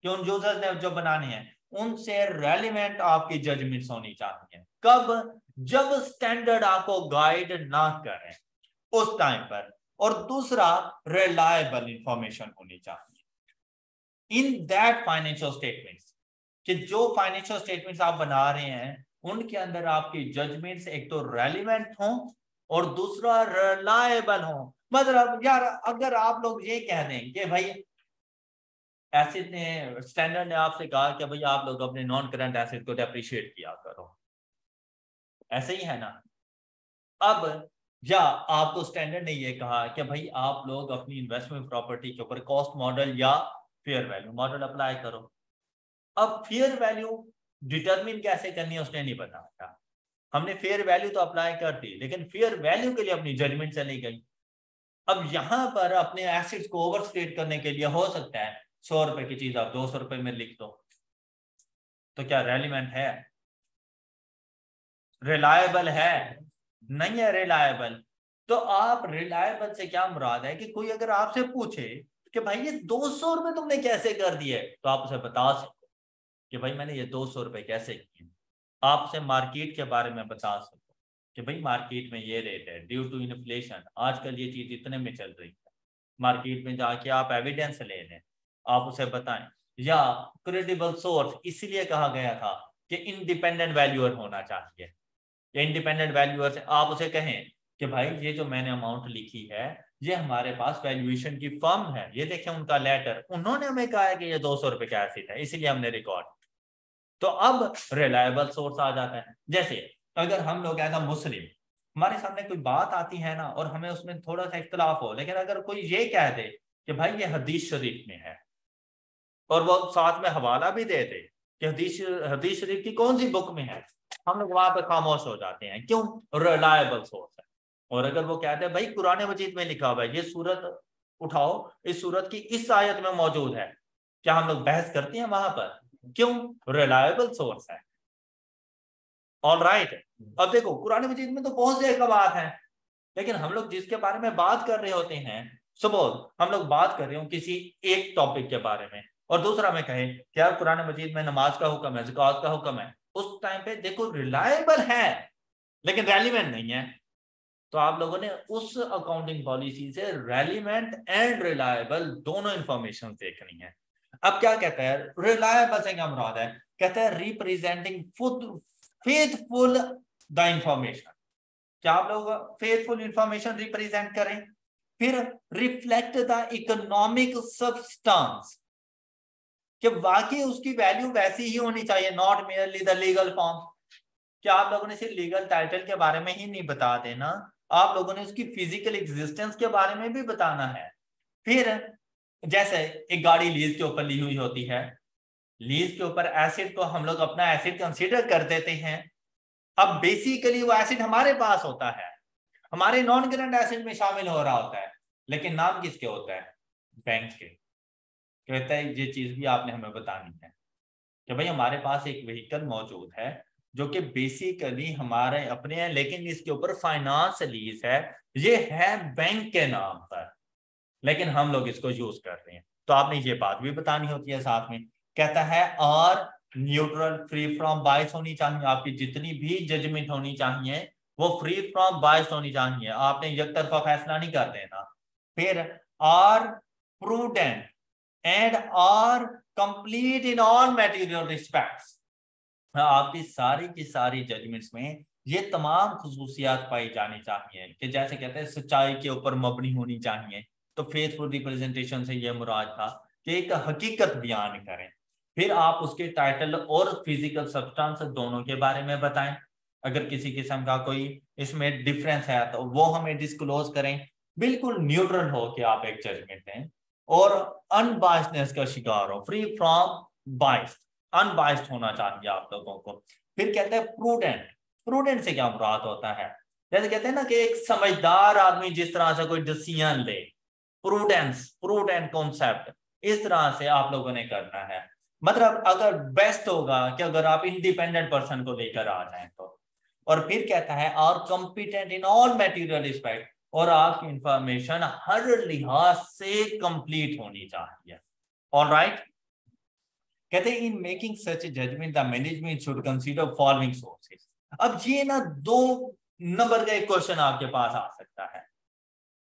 कि उन यूजर्स ने जो बनाने हैं उनसे रेलिवेंट आपकी जजमेंट्स होनी चाहिए। कब? जब स्टैंडर्ड आपको गाइड ना करें उस टाइम पर। और दूसरा, रिलायबल इंफॉर्मेशन होनी चाहिए इन दैट फाइनेंशियल स्टेटमेंट्स, कि जो फाइनेंशियल स्टेटमेंट्स आप बना रहे हैं उनके अंदर आपकी जजमेंट्स एक तो रेलिवेंट हो और दूसरा रिलायबल हो। मतलब यार, अगर आप लोग ये कह दें कि भाई एसिड ने, स्टैंडर्ड ने आपसे कहा कि भाई आप लोग अपने नॉन करंट एसिड को डेप्रिशिएट किया करो, ऐसे ही है ना। अब या आपको स्टैंडर्ड ने ये कहा कि भाई आप लोग अपनी इन्वेस्टमेंट प्रॉपर्टी के ऊपर कॉस्ट मॉडल या फेयर वैल्यू मॉडल अप्लाई करो। अब फेयर वैल्यू डिटरमिन कैसे करनी है उसने नहीं बताया। हमने फेयर वैल्यू तो अप्लाई कर दी, लेकिन फेयर वैल्यू के लिए अपनी जजमेंट चली गई। अब यहां पर अपने एसेट्स को ओवरस्टेट करने के लिए हो सकता है 100 रुपए की चीज आप 200 रुपए में लिख दो, तो क्या रेलिवेंट है? रिलायबल है? नहीं है रिलायबल। तो आप रिलायबल से क्या मुराद है कि कोई अगर आपसे पूछे कि भाई ये 200 रुपए तुमने कैसे कर दिए, तो आप उसे बता सको कि भाई मैंने ये 200 रुपए कैसे किए। आप उसे मार्केट के बारे में बता सको कि भाई मार्केट में ये रेट है, ड्यू टू इन्फ्लेशन आजकल ये चीज इतने में चल रही है। मार्केट में जाके आप एविडेंस ले लें, आप उसे बताएं। या क्रेडिबल सोर्स इसलिए कहा गया था कि इंडिपेंडेंट वैल्यूअर होना चाहिए। इंडिपेंडेंट वैल्यूअर से आप उसे कहें कि भाई ये जो मैंने अमाउंट लिखी है ये हमारे पास वैल्यूएशन की फर्म है, ये देखें उनका लेटर, उन्होंने हमें कहा है कि ये 200 रुपए का एसिड है, इसलिए हमने रिकॉर्ड। तो अब रिलायबल सोर्स आ जाता है। जैसे अगर हम लोग एज अ मुस्लिम हमारे सामने कोई बात आती है ना और हमें उसमें थोड़ा सा इख्तलाफ हो, लेकिन अगर कोई ये कह दे कि भाई ये हदीस शरीफ में है और वो साथ में हवाला भी दे दे कि हदीस शरीफ की कौन सी बुक में है, हम लोग वहां पर खामोश हो जाते हैं। क्यों? रिलायबल सोर्स है। और अगर वो कहते हैं भाई कुरान मजीद में लिखा हुआ है, ये सूरत उठाओ, इस सूरत की इस आयत में मौजूद है, क्या हम लोग बहस करते हैं वहां पर? क्यों? रिलायबल सोर्स है। All right. अब देखो कुरान मजीद में तो बहुत से बात है, लेकिन हम लोग जिसके बारे में बात कर रहे होते हैं, सपोज हम लोग बात कर रहे हो किसी एक टॉपिक के बारे में और दूसरा में कहे कि यार कुरान मजीद में नमाज का हुक्म है, ज़कात का हुक्म है, उस टाइम पे देखो रिलायबल है लेकिन रेलिवेंट नहीं है। तो आप लोगों ने उस अकाउंटिंग पॉलिसी से रेलिवेंट एंड रिलायबल दोनों इंफॉर्मेशन देखनी है। अब क्या कहता है रिलायबल से क्या मुराद है? कहता है रिप्रेजेंटिंग फेथफुल द इंफॉर्मेशन। क्या आप लोग फेथफुल इंफॉर्मेशन रिप्रेजेंट करें। फिर रिफ्लेक्ट द इकोनॉमिक सब्सटेंस, कि वाकई उसकी वैल्यू वैसी ही होनी चाहिए, not merely the legal form. क्या आप लोगों ने सिर्फ लीगल टाइटल के बारे में ही नहीं बता देना, आप लोगों ने उसकी फिजिकल एग्जिस्टेंस के बारे में भी बताना है। फिर जैसे एक गाड़ी लीज के ऊपर ली हुई होती है, लीज के ऊपर एसिड को हम लोग अपना एसिड कंसीडर कर देते हैं। अब बेसिकली वो एसिड हमारे पास होता है, हमारे नॉन करंट एसिड में शामिल हो रहा होता है, लेकिन नाम किसके होता है? बैंक के। कहता है ये चीज भी आपने हमें बतानी है कि भाई हमारे पास एक व्हीकल मौजूद है जो कि बेसिकली हमारे अपने हैं, लेकिन इसके ऊपर फाइनेंस लीज है, ये है बैंक के नाम पर, लेकिन हम लोग इसको यूज कर रहे हैं, तो आपने ये बात भी बतानी होती है साथ में। कहता है और न्यूट्रल फ्री फ्रॉम बायस होनी चाहिए, आपकी जितनी भी जजमेंट होनी चाहिए वो फ्री फ्रॉम बायस होनी चाहिए, आपने एक तरफा फैसला नहीं कर देना। फिर और प्रूडेंट एंड और complete in all material respects, आपकी सारी की सारी जजमेंट्स में ये तमाम खुसूसियात पाई जानी चाहिए कि जैसे कहते हैं सच्चाई के ऊपर मबनी होनी चाहिए। तो फेथफुल रिप्रेजेंटेशन से ये मुराद था कि एक हकीकत बयान करें। फिर आप उसके टाइटल और फिजिकल सब्सटेंस दोनों के बारे में बताएं, अगर किसी किस्म का कोई इसमें डिफरेंस है तो वो हमें डिस्क्लोज करें। बिल्कुल न्यूट्रल हो कि आप एक जजमेंट दें और अनबायस्डनेस का शिकार हो, फ्री फ्रॉम बायस्ड, अनबायस्ड होना चाहिए आप लोगों को। फिर कहते हैं प्रूडेंट। प्रूडेंट से क्या मुराद होता है? जैसे कहते हैं ना कि एक समझदार आदमी जिस तरह से कोई डिसीजन ले, प्रूडेंस, प्रूडेंट कॉन्सेप्ट, इस तरह से आप लोगों ने करना है। मतलब अगर बेस्ट होगा कि अगर आप इंडिपेंडेंट पर्सन को लेकर आ जाएं तो। और फिर कहता है और competent in all material respect, और आपकी इंफॉर्मेशन हर लिहाज से कंप्लीट होनी चाहिए। All right. कहते हैं in making such judgement the management should consider following sources. अब ये ना 2 नंबर का एक क्वेश्चन आपके पास आ सकता है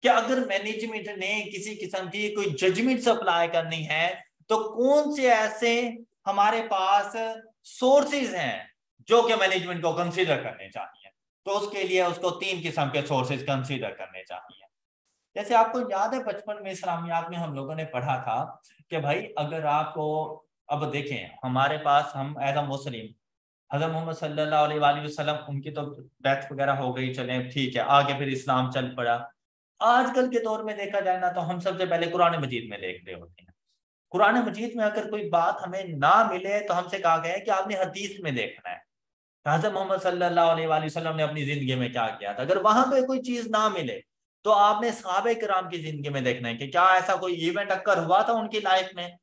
कि अगर मैनेजमेंट ने किसी किस्म की कोई जजमेंट अप्लाई करनी है तो कौन से ऐसे हमारे पास सोर्सेज हैं जो कि मैनेजमेंट को कंसीडर करने चाहिए। तो उसके लिए उसको 3 किस्म के सोर्सेज कंसीडर करने चाहिए। जैसे आपको याद है बचपन में इस्लामियात में हम लोगों ने पढ़ा था कि भाई अगर आपको, अब देखें हमारे पास हम एज अ मुस्लिम, हज़रत मोहम्मद सल्लल्लाहु अलैहि वसल्लम उनकी तो डेथ वगैरह हो गई, चले ठीक है, आगे फिर इस्लाम चल पड़ा। आजकल के दौर में देखा जाए ना तो हम सबसे पहले कुरान मजीद में देख रहे होते हैं। कुरान मजीद में अगर कोई बात हमें ना मिले तो हमसे कहा गया है कि आपने हदीस में देखना है हज़रत मोहम्मद सल्लल्लाहु अलैहि वसल्लम ने अपनी जिंदगी में क्या किया था। अगर वहां पे कोई चीज ना मिले तो आपने सहाबे किराम की जिंदगी में देखना है कि क्या ऐसा कोई इवेंट अक्कर हुआ था उनकी लाइफ में,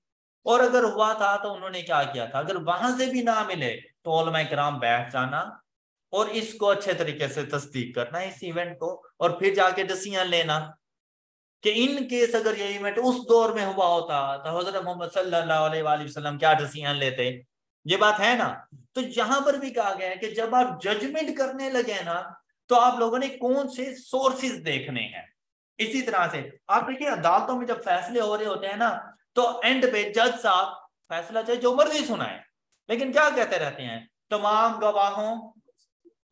और अगर हुआ था तो उन्होंने क्या किया था। अगर वहां से भी ना मिले तो उलमा किराम बैठ जाना और इसको अच्छे तरीके से तस्दीक करना इस इवेंट को, और फिर जाके डिसीजन लेना कि इन केस अगर ये इवेंट उस दौर में हुआ होता तो हजरत मोहम्मद सल्लल्लाहु अलैहि वसल्लम क्या डिसीजन लेते। ये बात है ना। तो यहां पर भी कहा गया है कि जब आप जजमेंट करने लगे ना तो आप लोगों ने कौन से सोर्सेज देखने हैं। इसी तरह से आप देखिए अदालतों में जब फैसले हो रहे होते हैं ना तो एंड पे जज साहब फैसला चाहे जो मर्जी सुनाए, लेकिन क्या कहते रहते हैं तमाम गवाहों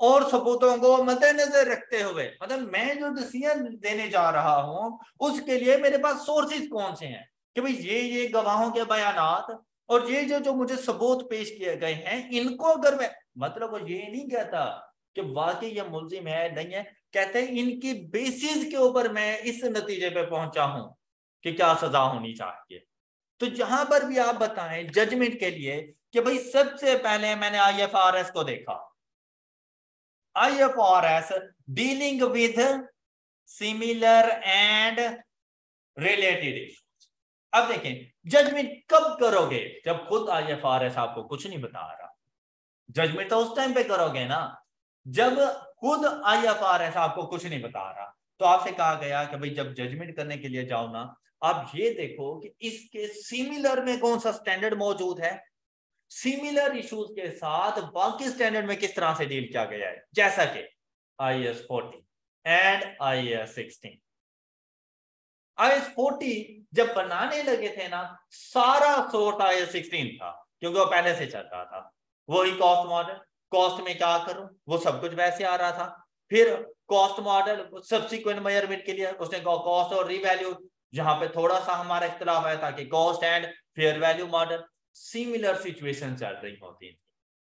और सबूतों को मद्देनजर रखते हुए, मतलब मैं जो डिसीजन देने जा रहा हूं उसके लिए मेरे पास सोर्सेज कौन से हैं कि भाई ये गवाहों के बयानात और ये जो मुझे सबूत पेश किए गए हैं, इनको अगर मैं, मतलब वो ये नहीं कहता कि वाकई ये मुल्जिम है नहीं है, कहते हैं इनकी बेसिस के ऊपर मैं इस नतीजे पे पहुंचा हूं कि क्या सजा होनी चाहिए। तो जहां पर भी आप बताएं जजमेंट के लिए कि भाई सबसे पहले मैंने IFRS को देखा, IFRS dealing with similar and related issues. अब देखें जजमेंट कब करोगे, जब खुद IFRS आपको कुछ नहीं बता रहा। जजमेंट तो उस टाइम पे करोगे ना जब खुद IFRS आपको कुछ नहीं बता रहा। तो आपसे कहा गया कि भाई जब जजमेंट करने के लिए जाओ ना, आप ये देखो कि इसके सिमिलर में कौन सा स्टैंडर्ड मौजूद है, सिमिलर इश्यूज के साथ बाकी स्टैंडर्ड में किस तरह से डील किया गया है, जैसा कि IAS 40 एंड IAS 16। IAS 40 जब बनाने लगे थे ना, सारा सोर्स IAS 16 था क्योंकि वो पहले से चल रहा था। वही कॉस्ट मॉडल, कॉस्ट में क्या करूं वो सब कुछ वैसे आ रहा था। फिर कॉस्ट मॉडल सब्सिक्वेंट मेजरमेंट के लिए उसने कॉस्ट और रीवैल्यू, जहां पे थोड़ा सा हमारा इख्तिलाफ है ताकि cost and fair value model, similar situation चल रही होती थी।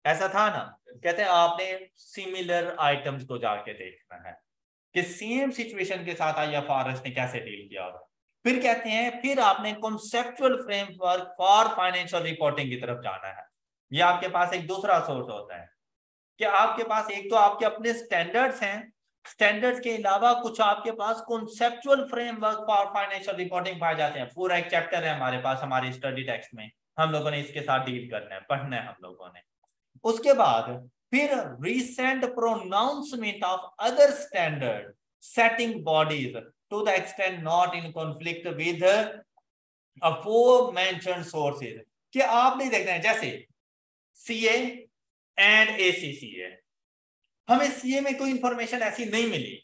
ऐसा था ना, कहते हैं आपने सिमिलर आइटम्स को जाके देखना है कि सेम सिचुएशन के साथ IFRS ने कैसे डील किया होगा। फिर कहते हैं फिर आपने conceptual framework for financial reporting की तरफ जाना है। ये आपके पास एक दूसरा सोर्स होता है कि आपके पास एक तो आपके अपने स्टैंडर्ड्स हैं, स्टैंडर्ड्स के अलावा कुछ आपके पास conceptual framework for financial reporting पाए जाते हैं। पूरा एक चैप्टर है हमारे पास हमारी स्टडी टेक्स्ट में, हम लोगों ने इसके साथ डील करना है, पढ़ना है हम लोगों ने। उसके बाद फिर recent pronouncement of other standard setting bodies to the extent not in conflict with aforementioned sources, कि आप नहीं देखते हैं जैसे CA एंड ACCA, हमें CA में कोई इंफॉर्मेशन ऐसी नहीं मिली,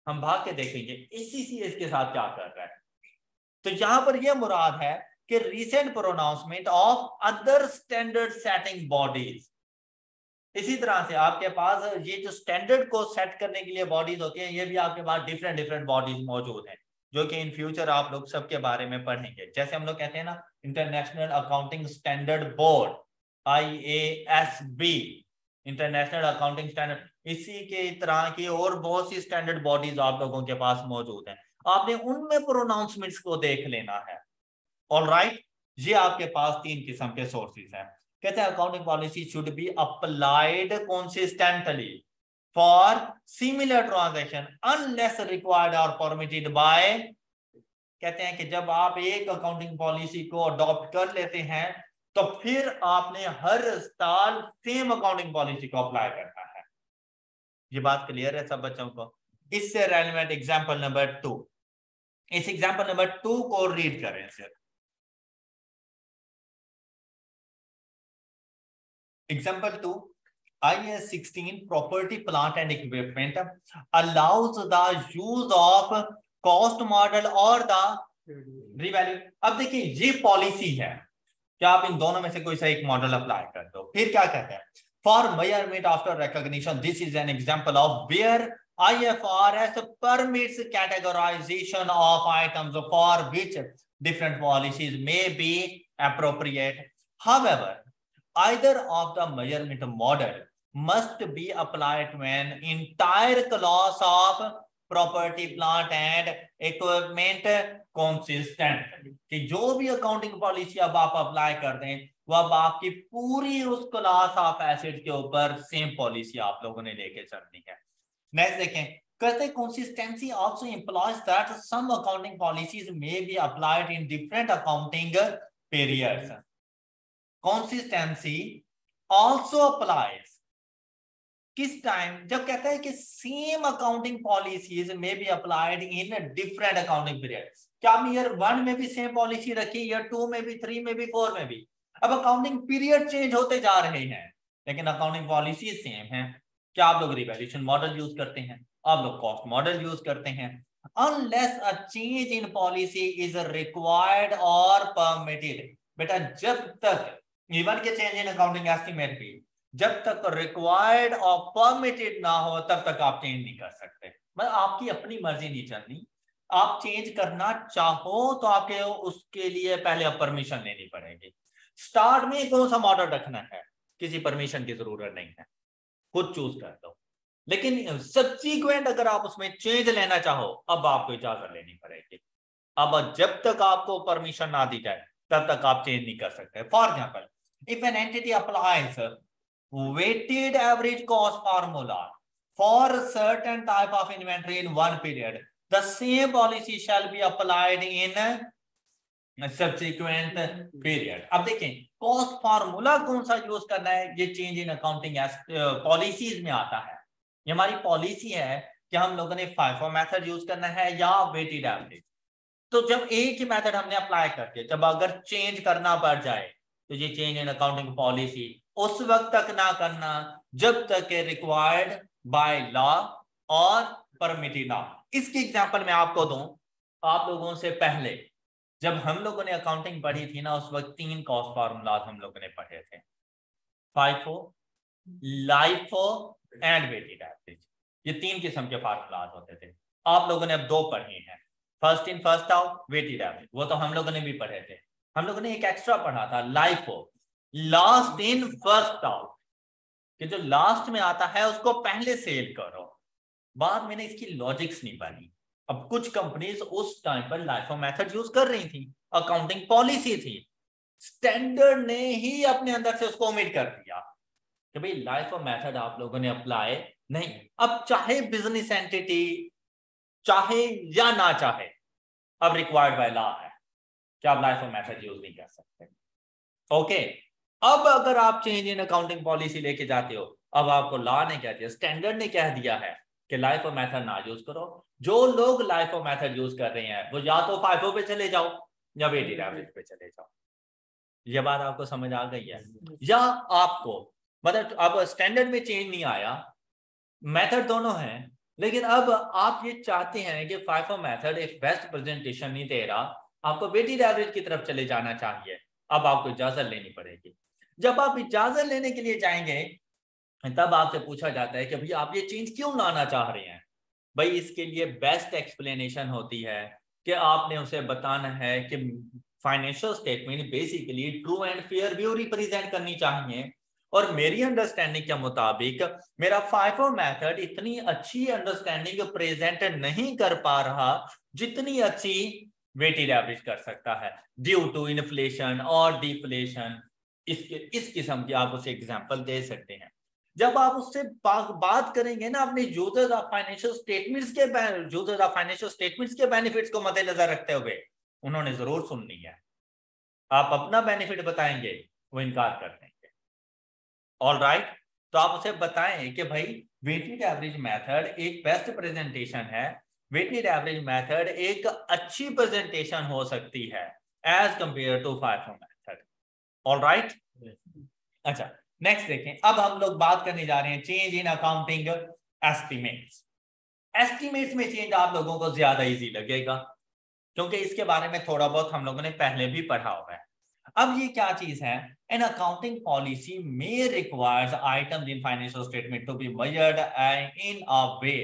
हम भाग के देखेंगे ACCA इसके साथ क्या कर रहा है। तो यहां पर यह मुराद है कि recent pronouncement of other standard setting bodies. इसी तरह से आपके पास ये जो स्टैंडर्ड को सेट करने के लिए बॉडीज होती हैं, ये भी आपके पास डिफरेंट डिफरेंट बॉडीज मौजूद हैं जो कि इन फ्यूचर आप लोग सबके बारे में पढ़ेंगे। जैसे हम लोग कहते हैं ना international accounting standard board, IASB, international accounting standard, इसी के तरह की और बहुत सी स्टैंडर्ड बॉडीज आप लोगों के पास मौजूद हैं। आपने उनमें प्रोनाउंसमेंट्स को देख लेना है। ऑलराइट, ये आपके पास 3 किस्म के सोर्सेज हैं। कहते हैं accounting policy should be applied consistently for similar transaction unless required और परमिटेड बाय। कहते हैं कि जब आप एक अकाउंटिंग पॉलिसी को अडॉप्ट कर लेते हैं तो फिर आपने हर साल सेम अकाउंटिंग पॉलिसी को अप्लाई करना है। ये बात क्लियर है सब बच्चों को? इससे रेलेवेंट एग्जांपल नंबर 2, इस एग्जांपल नंबर 2 को रीड करें sir. Example 2, IAS 16 property, plant and equipment allows the use of cost model or the revalue। अब देखिए ये पॉलिसी है कि आप इन दोनों में से कोई सा एक मॉडल अप्लाई कर दो। फिर क्या कहते हैं, for measurement after recognition this is an example of where IFRS permits categorization of items for which different policies may be appropriate. However, either of the measurement model must be applied to an entire class of property, plant and equipment consistent। कि जो भी accounting policy अब आप apply कर दें वो अब आपकी पूरी उस क्लास ऑफ एसेट के ऊपर सेम पॉलिसी आप लोगों ने लेके चलनी है। नेक्स्ट देखें, कहते consistency also implies that some accounting policies may be applied in different accounting periods। Consistency also applies किस टाइम, जब कहता है कि सेम अकाउंटिंग पॉलिसीज में be applied in different accounting periods. क्या आपने ईयर 1 में भी सेम पॉलिसी रखी, ईयर 2 में भी, 3 में भी, 4 में भी? अब अकाउंटिंग पीरियड चेंज होते जा रहे हैं लेकिन अकाउंटिंग पॉलिसी सेम है। क्या आप लोग रिवैल्यूएशन मॉडल यूज करते हैं, आप लोग कॉस्ट मॉडल यूज करते हैं। Unless a change in policy is required और परमिटेड। बेटा जब तक इवन के चेंज इन अकाउंटिंग एस्टिमेट भी, जब तक रिक्वायर्ड और परमिटेड ना हो तब तक आप चेंज नहीं कर सकते। मतलब आपकी अपनी मर्जी नहीं चलनी, आप चेंज करना चाहो तो आपके उसके लिए पहले परमिशन लेनी पड़ेगी। स्टार्ट में कौन सा मॉडल रखना है किसी परमिशन की जरूरत नहीं है, खुद चूज कर दो। लेकिन सब्सीक्वेंट अगर आप उसमें चेंज लेना चाहो अब आपको इजाजत लेनी पड़ेगी। अब जब तक आपको परमिशन ना दी जाए तब तक आप चेंज नहीं कर सकते। For example, if an entity applies weighted average cost formula for a certain type of inventory in one period, the same policy shall be applied in subsequent period। अब देखें कॉस्ट फार्मूला कौन सा use करना है, ये change in accounting policies में आता है। ये हमारी पॉलिसी है कि हम लोगों ने FIFO मेथड यूज करना है या वेटेड एवरेज। तो जब एक ही मेथड हमने अप्लाई करके जब अगर चेंज करना पड़ जाए तो ये चेंज इन अकाउंटिंग पॉलिसी उस वक्त तक ना करना जब तक रिक्वायर्ड बाय लॉ और परमिटेड ना। इसकी एग्जांपल मैं आपको दूं, आप लोगों से पहले जब हम लोगों ने अकाउंटिंग पढ़ी थी ना उस वक्त 3 कॉस्ट फार्मूलाज हम लोगों ने पढ़े थे, FIFO, LIFO and weighted average. ये 3 किस्म के फार्मूलाज होते थे। आप लोगों ने अब 2 पढ़े हैं, first in first out, weighted average, वो तो हम लोगों ने भी पढ़े थे। हम लोगों ने एक एक्स्ट्रा पढ़ा था LIFO, last in first out, कि जो लास्ट में आता है उसको पहले सेल करो। बाद में इसकी लॉजिक्स नहीं बनी। अब कुछ कंपनीज उस टाइम पर LIFO मेथड यूज कर रही थी, अकाउंटिंग पॉलिसी थी, स्टैंडर्ड ने ही अपने अंदर से उसको ओमिट कर दिया कि भाई LIFO मेथड आप लोगों ने अप्लाई नहीं। अब चाहे बिजनेस एंटिटी चाहे या ना चाहे, अब रिक्वायर्ड बाय लॉ है कि आप LIFO मेथड यूज नहीं कर सकते। ओके, अब अगर आप चेंज इन अकाउंटिंग पॉलिसी लेके जाते हो, अब आपको लॉ ने कह दिया, स्टैंडर्ड ने कह दिया है कि LIFO मेथड ना यूज करो। जो लोग LIFO मेथड यूज कर रहे हैं वो या तो FIFO पे चले जाओ या वेटेड एवरेज पे चले जाओ। ये बात आपको समझ आ गई है? या आपको मतलब अब स्टैंडर्ड में चेंज नहीं आया, मेथड दोनों हैं, लेकिन अब आप ये चाहते हैं कि FIFO मेथड एक बेस्ट प्रेजेंटेशन नहीं दे रहा, आपको वेटेड एवरेज की तरफ चले जाना चाहिए। अब आपको इजाजत लेनी पड़ेगी। जब आप इजाजत लेने के लिए जाएंगे तब आपसे पूछा जाता है कि भाई आप ये चेंज क्यों लाना चाह रहे हैं। भाई इसके लिए बेस्ट एक्सप्लेनेशन होती है कि आपने उसे बताना है कि financial statement basically true and fair view represent करनी चाहिए, और मेरी अंडरस्टैंडिंग के मुताबिक मेरा FIFO मेथड इतनी अच्छी अंडरस्टैंडिंग प्रेजेंट नहीं कर पा रहा जितनी अच्छी वेटेड एवरेज कर सकता है ड्यू टू इन्फ्लेशन और डिफ्लेशन। इस किस्म की आप उसे एग्जांपल दे सकते हैं। जब आप उससे बात करेंगे ना अपने यूजर्स ऑफ फाइनेंशियल स्टेटमेंट्स के बेनिफिट्स को मद्देनजर रखते हुए, उन्होंने जरूर सुननी है। आप अपना बेनिफिट बताएंगे वो इनकार कर देंगे। ऑल राइट, तो आप उसे बताएं कि भाई वेटेड एवरेज मेथड एक बेस्ट प्रेजेंटेशन है, वेटेड एवरेज मेथड एक अच्छी प्रेजेंटेशन हो सकती है as compare to FIFO method. All right, अच्छा नेक्स्ट देखें। अब हम लोग बात करने जा रहे हैं change in accounting estimates. Estimates में चेंज आप लोगों को ज्यादा इजी लगेगा क्योंकि इसके बारे में थोड़ा बहुत हम लोगों ने पहले भी पढ़ा हुआ है। अब ये क्या चीज है, एन अकाउंटिंग पॉलिसी में requires items in financial statement to be measured in a way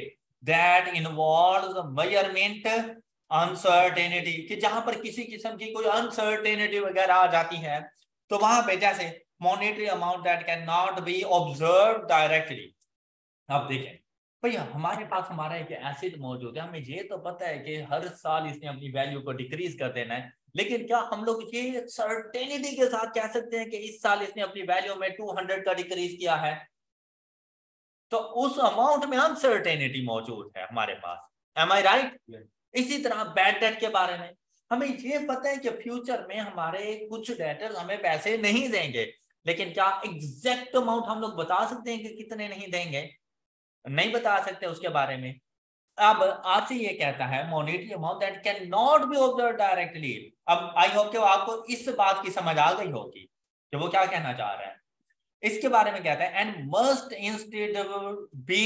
that involves measurement uncertainty, कि जहां पर किसी किस्म की कोई अनसर्टेनिटी वगैरह आ जाती है तो वहां पे जैसे monetary amount that can not be observe directly. आप देखें भैया हमारे पास हमारा एक एसिड मौजूद है, हमें ये तो पता है कि हर साल इसने अपनी वैल्यू को डिक्रीज कर देना है, लेकिन क्या हम लोग ये सर्टेनिटी के साथ कह सकते हैं कि इस साल इसने अपनी वैल्यू में 200 का डिक्रीज किया है? तो उस अमाउंट में अनसर्टेनिटी मौजूद है हमारे पास। एम आई राइट? इसी तरह बैड डेट के बारे में हमें ये पता है कि फ्यूचर में हमारे कुछ डेटर्स हमें पैसे नहीं देंगे, लेकिन क्या एग्जैक्ट अमाउंट हम लोग बता सकते हैं कि कितने नहीं देंगे? नहीं बता सकते उसके बारे में। अब आपसे ये कहता है monetary amount that can not be observe directly. अब आई होप कि आपको इस बात की समझ आ गई होगी कि वो क्या कहना चाह रहा है। इसके बारे में कहता है and must instead B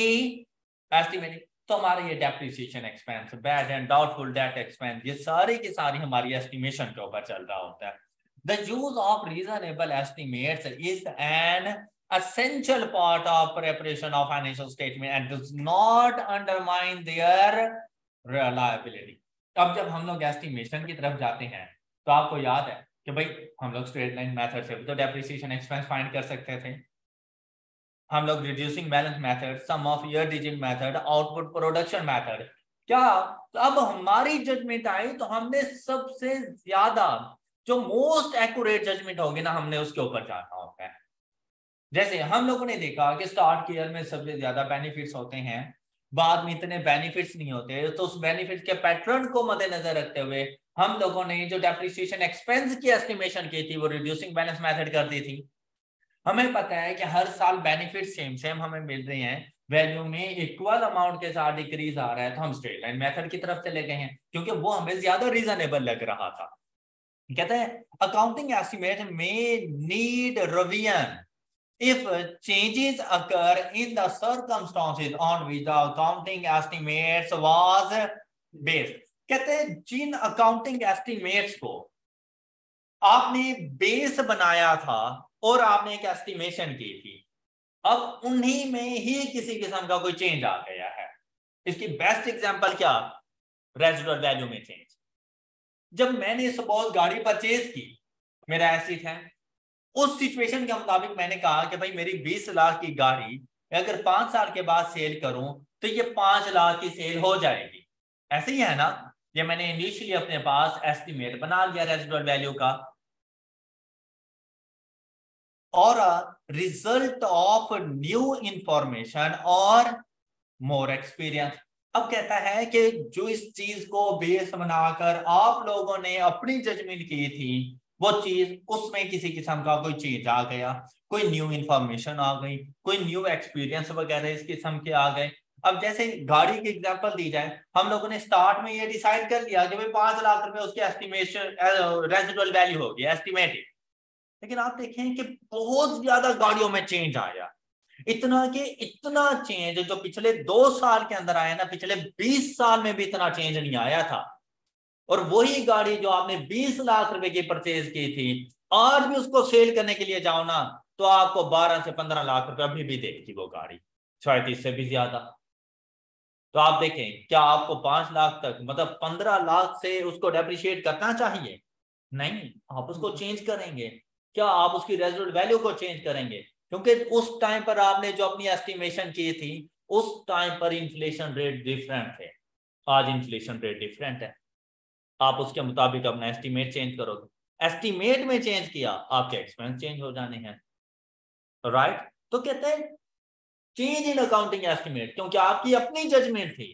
estimated. तो हमारे ये depreciation expense, bad and doubtful debt expense, ये सारी की सारी हमारी एस्टिमेशन के ऊपर चल रहा होता है। The use of reasonable estimates is an essential part of preparation of financial statement and does not undermine their reliability. अब जब हम लोग एस्टिमेशन की तरफ जाते हैं तो आपको याद है कि भाई हम लोग स्ट्रेट लाइन मेथड से तो डेप्रिसिएशन एक्सपेंस फाइंड कर सकते थे, हम लोग reducing balance method, sum of year digit method, output production method. क्या तो अब हमारी जजमेंट आई तो हमने सबसे ज्यादा जो मोस्ट एक्यूरेट जजमेंट होगी ना हमने उसके ऊपर जाना होता है। जैसे हम लोगों ने देखा कि स्टार्ट ईयर में सबसे ज्यादा बेनिफिट्स होते हैं, बाद में इतने बेनिफिट्स नहीं होते, तो उस बेनिफिट के पैटर्न को मद्देनजर रखते हुए हम लोगों ने जो डेप्रिसिएशन एक्सपेंस की एस्टिमेशन की थी वो रिड्यूसिंग बैलेंस मेथड कर दी थी। हमें पता है कि हर साल बेनिफिट सेम सेम हमें मिल रहे हैं, वैल्यू में इक्वल अमाउंट के साथ डिक्रीज आ रहा है, तो हम स्ट्रेट लाइन मेथड की तरफ चले गए हैं क्योंकि वो हमें ज्यादा रीजनेबल लग रहा था। कहते हैं अकाउंटिंग एस्टिमेट में need revision if changes occur in the circumstances on which the accounting estimates was based। कहते हैं जिन अकाउंटिंग एस्टिमेट्स को आपने बेस बनाया था और आपने एक एस्टिमेशन की थी, अब उन्हीं में ही किसी किस्म का कोई चेंज आ गया है। इसकी बेस्ट एग्जांपल क्या, रेजिडुअल वैल्यू में चेंज। जब मैंने सपोज गाड़ी परचेज की, मेरा एसेट है, उस सिचुएशन के मुताबिक मैंने कहा कि भाई मेरी 20 लाख की गाड़ी अगर 5 साल के बाद सेल करूं तो ये 5 लाख की सेल हो जाएगी। ऐसे ही है ना, ये मैंने इनिशियली अपने पास एस्टिमेट बना लिया रेजिडुअल वैल्यू का, और रिजल्ट ऑफ न्यू इंफॉर्मेशन और मोर एक्सपीरियंस। अब कहता है कि जो इस चीज को बेस बनाकर आप लोगों ने अपनी जजमेंट की थी, वो चीज उसमें किसी किस्म का कोई चेंज आ गया, कोई न्यू इंफॉर्मेशन आ गई, कोई न्यू एक्सपीरियंस वगैरह इस किस्म के आ गए। अब जैसे गाड़ी की एग्जांपल दी जाए, हम लोगों ने स्टार्ट में ये डिसाइड कर लिया कि भाई 5 लाख रुपए उसकी एस्टिमेशन रेजिडुअल वैल्यू होगी एस्टिमेटेड, लेकिन आप देखें कि बहुत ज्यादा गाड़ियों में चेंज आया, इतना कि इतना चेंज जो पिछले 2 साल के अंदर आया ना, पिछले 20 साल में भी इतना चेंज नहीं आया था। और वही गाड़ी जो आपने 20 लाख रुपए की परचेज की थी, आज भी उसको सेल करने के लिए जाओ ना तो आपको 12 से 15 लाख रुपए अभी भी देगी वो गाड़ी, शायद इससे भी ज्यादा। तो आप देखें, क्या आपको 5 लाख तक मतलब 15 लाख से उसको डेप्रिशिएट करना चाहिए? नहीं, आप उसको चेंज करेंगे। क्या आप उसकी रेजिडुअल वैल्यू को चेंज करेंगे? क्योंकि उस टाइम पर आपने जो अपनी एस्टिमेशन की थी उस टाइम पर इन्फ्लेशन रेट डिफरेंट थे, आज इन्फ्लेशन रेट डिफरेंट है, आप उसके मुताबिक अपना एस्टिमेट चेंज करोगे। एस्टिमेट में चेंज किया, आपके एक्सपेंस चेंज हो जाने हैं, राइट। तो कहते हैं चेंज इन अकाउंटिंग एस्टिमेट, क्योंकि आपकी अपनी जजमेंट थी,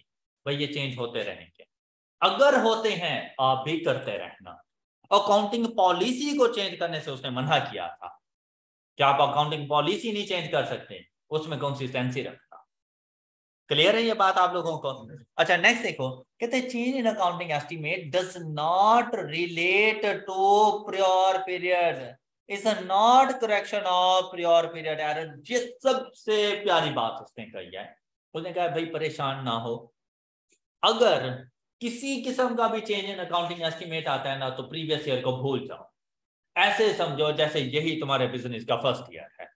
भाई ये चेंज होते रहेंगे, अगर होते हैं आप भी करते रहना। अकाउंटिंग पॉलिसी को चेंज करने से उसने मना किया था कि आप अकाउंटिंग पॉलिसी नहीं चेंज कर सकते, उसमें कंसिस्टेंसी रखना। क्लियर है ये बात आप लोगों को? अच्छा नेक्स्ट देखो, कहते हैं change in accounting estimate does not relate to prior period, is not correction of prior period error. ये सबसे प्यारी बात उसने कही है, उसने कहा भाई परेशान ना हो, अगर किसी किस्म का भी चेंज इन अकाउंटिंग एस्टिमेट आता है ना तो प्रीवियस ईयर को भूल जाओ, ऐसे समझो जैसे यही तुम्हारे बिजनेस का फर्स्ट ईयर है,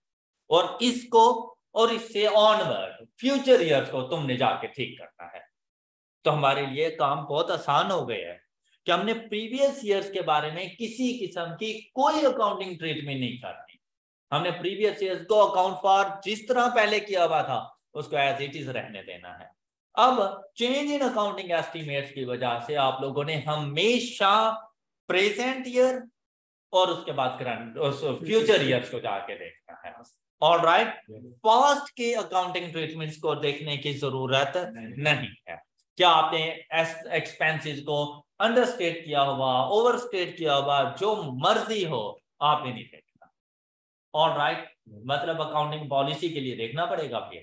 और इसको और इससे ऑनवर्ड फ्यूचर ईयर्स को तुमने जाके ठीक करना है। तो हमारे लिए काम बहुत आसान हो गया है कि हमने प्रीवियस ईयर्स के बारे में किसी किस्म की कोई अकाउंटिंग ट्रीटमेंट नहीं करनी, हमने प्रीवियस ईयर्स को अकाउंट फॉर जिस तरह पहले किया हुआ था उसको एज इट इज रहने देना है। अब चेंज इन अकाउंटिंग एस्टिमेट्स की वजह से आप लोगों ने हमेशा प्रेजेंट ईयर और उसके बाद करंट फ्यूचर ईयर्स को जाके देखना है। ऑलराइट, पास्ट के अकाउंटिंग ट्रीटमेंट्स को देखने की जरूरत नहीं है। क्या आपने एक्सपेंसेस को अंडरस्टेट किया हुआ, ओवरस्टेट किया हुआ, जो मर्जी हो, आपने नहीं देखना। ऑलराइट, मतलब अकाउंटिंग पॉलिसी के लिए देखना पड़ेगा फिर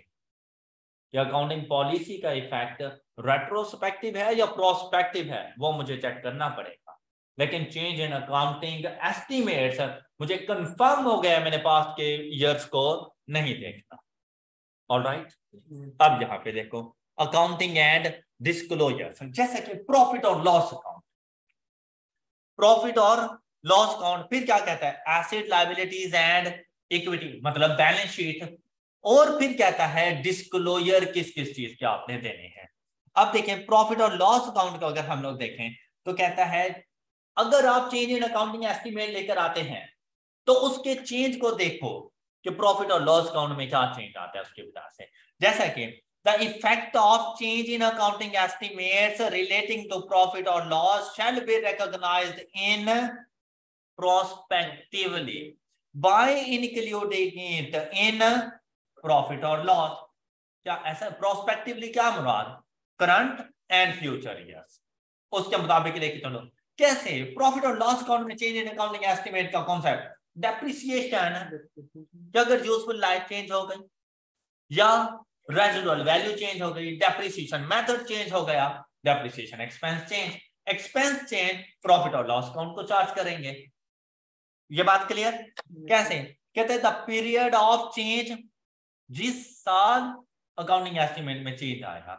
कि अकाउंटिंग पॉलिसी का इफेक्ट रेट्रोस्पेक्टिव है या प्रोस्पेक्टिव है, वो मुझे चेक करना पड़ेगा। लेकिन चेंज इन अकाउंटिंग एस्टिमेट्स मुझे कंफर्म हो गया, मैंने पास्ट के ईयर्स को नहीं देखना। ऑलराइट, अब यहां पे देखो अकाउंटिंग एंड डिस्क्लोजर, जैसे कि प्रॉफिट और लॉस अकाउंट, प्रॉफिट और लॉस अकाउंट फिर क्या कहता है, एसेट लायबिलिटीज एंड इक्विटी मतलब बैलेंस शीट, और फिर कहता है डिस्क्लोजर किस किस चीज के आपने देने हैं। अब देखें प्रॉफिट और लॉस अकाउंट को अगर हम लोग देखें तो कहता है अगर आप चेंज इन अकाउंटिंग एस्टीमेट लेकर आते हैं तो उसके चेंज को देखो कि प्रॉफिट और लॉस अकाउंट में क्या चेंज आता है उसकी वजह से। जैसा कि the effect of change in accounting estimates relating to profit और loss shall be recognised in prospectively by including it in profit और लॉस। क्या ऐसा प्रोस्पेक्टिवली क्या मुराद, करंट एंड फ्यूचर ईयर्स, उसके मुताबिक लेके चलो। कैसे प्रॉफिट और लॉस अकाउंट में चेंज इन अकाउंटिंग एस्टीमेट का कॉन्सेप्ट डेप्रिसिएशन, अगर यूजफुल लाइफ चेंज हो गई या रेजिडुअल वैल्यू चेंज हो गई, डेप्रिसिएशन मेथड चेंज हो गया, depreciation expense change, expense change profit और लॉस अकाउंट को चार्ज करेंगे। ये बात क्लियर? कैसे कहते हैं द पीरियड ऑफ चेंज, जिस साल अकाउंटिंग एस्टीमेट में चेंज आएगा,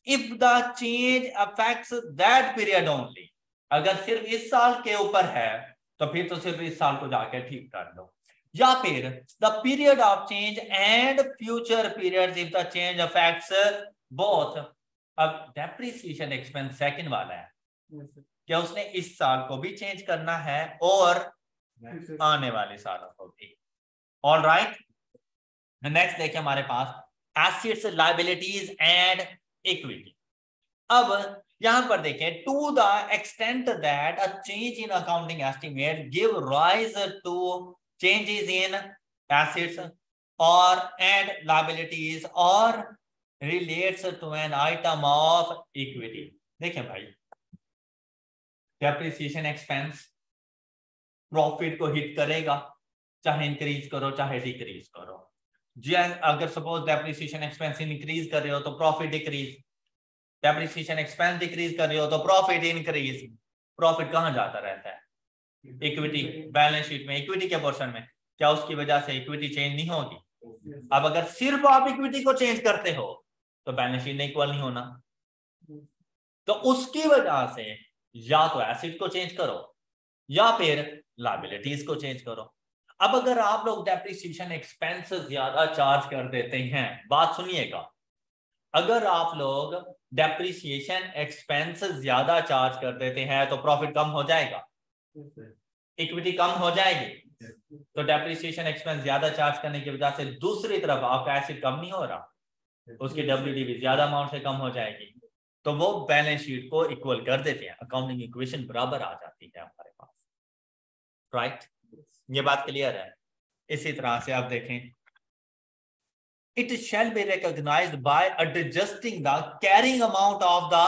if the change affects that period only, अगर सिर्फ इस साल के ऊपर है तो फिर तो सिर्फ इस साल को जाकर ठीक कर लो, या फिर the period of change and future periods if the change affects both. अब डेप्रिसिएशन एक्सपेंस सेकंड वाला है, क्या उसने इस साल को भी चेंज करना है और आने वाले सालों को भी। ऑल राइट, नेक्स्ट देखिए हमारे पास एसेट्स, लायबिलिटीज एंड इक्विटी। अब यहां पर देखें to the extent that a change in accounting estimate give rise to changes in assets और एंड लायबिलिटीज और relates to an item of equity. देखें भाई, डेप्रिसिएशन एक्सपेंस प्रॉफिट को हिट करेगा, चाहे इंक्रीज करो चाहे डिक्रीज करो। जी अगर सपोज डेप्रिसिएशन एक्सपेंस इंक्रीज कर रहे हो तो profit decrease, depreciation expense decrease कर रहे हो तो प्रॉफिट इंक्रीज। प्रॉफिट कहां जाता रहता है? इक्विटी, बैलेंस शीट में इक्विटी के पोर्शन में। क्या उसकी वजह से इक्विटी चेंज नहीं होगी? अब अगर सिर्फ आप इक्विटी को चेंज करते हो तो बैलेंस शीट नहीं इक्वल नहीं होना, तो उसकी वजह से या तो एसेट को चेंज करो या फिर लायबिलिटीज को चेंज करो। अब अगर आप लोग डेप्रिसिएशन एक्सपेंस ज्यादा चार्ज कर देते हैं, बात सुनिएगा, अगर आप लोग डेप्रिसिएशन एक्सपेंस ज्यादा चार्ज कर देते हैं तो प्रॉफिट कम हो जाएगा, इक्विटी कम हो जाएगी। तो डेप्रिसिएशन एक्सपेंस ज्यादा चार्ज करने की वजह से दूसरी तरफ आपका एसेट कम नहीं हो रहा, उसकी डब्ल्यूडीवी ज्यादा अमाउंट से कम हो जाएगी, तो वो बैलेंस शीट को इक्वल कर देते हैं, अकाउंटिंग इक्वेशन बराबर आ जाती है हमारे पास। राइट, ये बात क्लियर है? इसी तरह से आप देखें, it shall be recognized by adjusting the carrying amount of the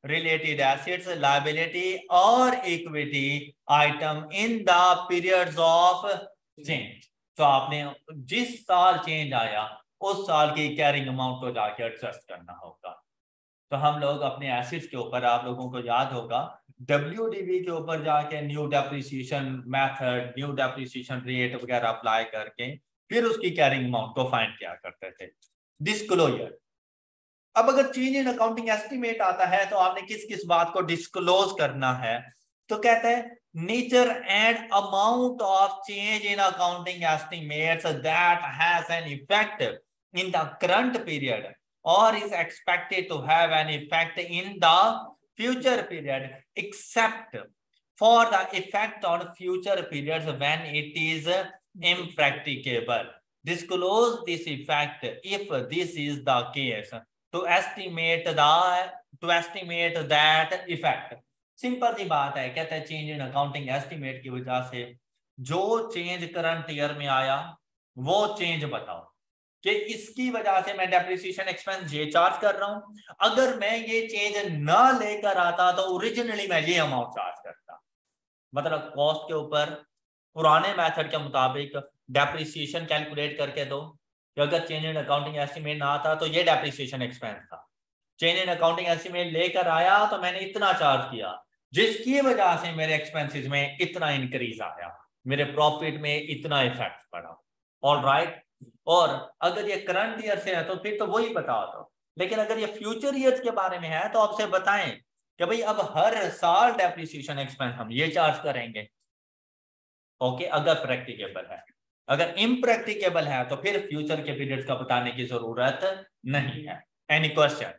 related assets, liability or equity item in the periods of change। तो आपने जिस साल चेंज आया उस साल की कैरिंग अमाउंट को जाके एडजस्ट करना होगा। तो हम लोग अपने एसेट्स के ऊपर, आप लोगों को याद होगा, WDV के ऊपर जाके new depreciation method, new depreciation rate वगैरह अप्लाई करके फिर उसकी कैरिंग अमाउंट को फाइंड किया करते थे। डिस्क्लोजर, अब अगर चेंज इन अकाउंटिंग एस्टीमेट आता है तो आपने किस किस बात को डिस्क्लोज करना है? तो कहते हैं nature and amount of change in accounting estimates that has an effect in the current period or is expected to have an effect in the future period, except for the effect on future periods when it is impracticable. Disclose this effect if this is the case to estimate that effect। Simple सी बात है, कहते हैं change in accounting estimate की वजह से जो change current year में आया वो चेंज बताओ कि इसकी वजह से मैं डेप्रिसिएशन एक्सपेंस ये चार्ज कर रहा हूं, अगर मैं ये चेंज ना लेकर आता तो ओरिजिनली मैं ये अमाउंट चार्ज करता। मतलब कॉस्ट के ऊपर पुराने मेथड के मुताबिक डेप्रिसिएशन कैलकुलेट करके दो कि अगर चेंज इन अकाउंटिंग एस्टीमेट ना आता तो ये डेप्रिसिएशन एक्सपेंस था, चेंज इन अकाउंटिंग एस्टीमेट लेकर आया तो मैंने इतना चार्ज किया जिसकी वजह से मेरे एक्सपेंसेस में इतना इंक्रीज आया, मेरे प्रॉफिट में इतना इफेक्ट पड़ा। ऑल राइट, और अगर ये करंट ईयर से है तो फिर तो वही बता दो, लेकिन अगर ये फ्यूचर ईयर्स के बारे में है तो आपसे बताएं कि भाई अब हर साल डेप्रिसिएशन एक्सपेंस हम ये चार्ज करेंगे। ओके, अगर प्रैक्टिकेबल है, अगर इम्प्रैक्टिकेबल है तो फिर फ्यूचर के पीरियड्स का बताने की जरूरत नहीं है। Any question?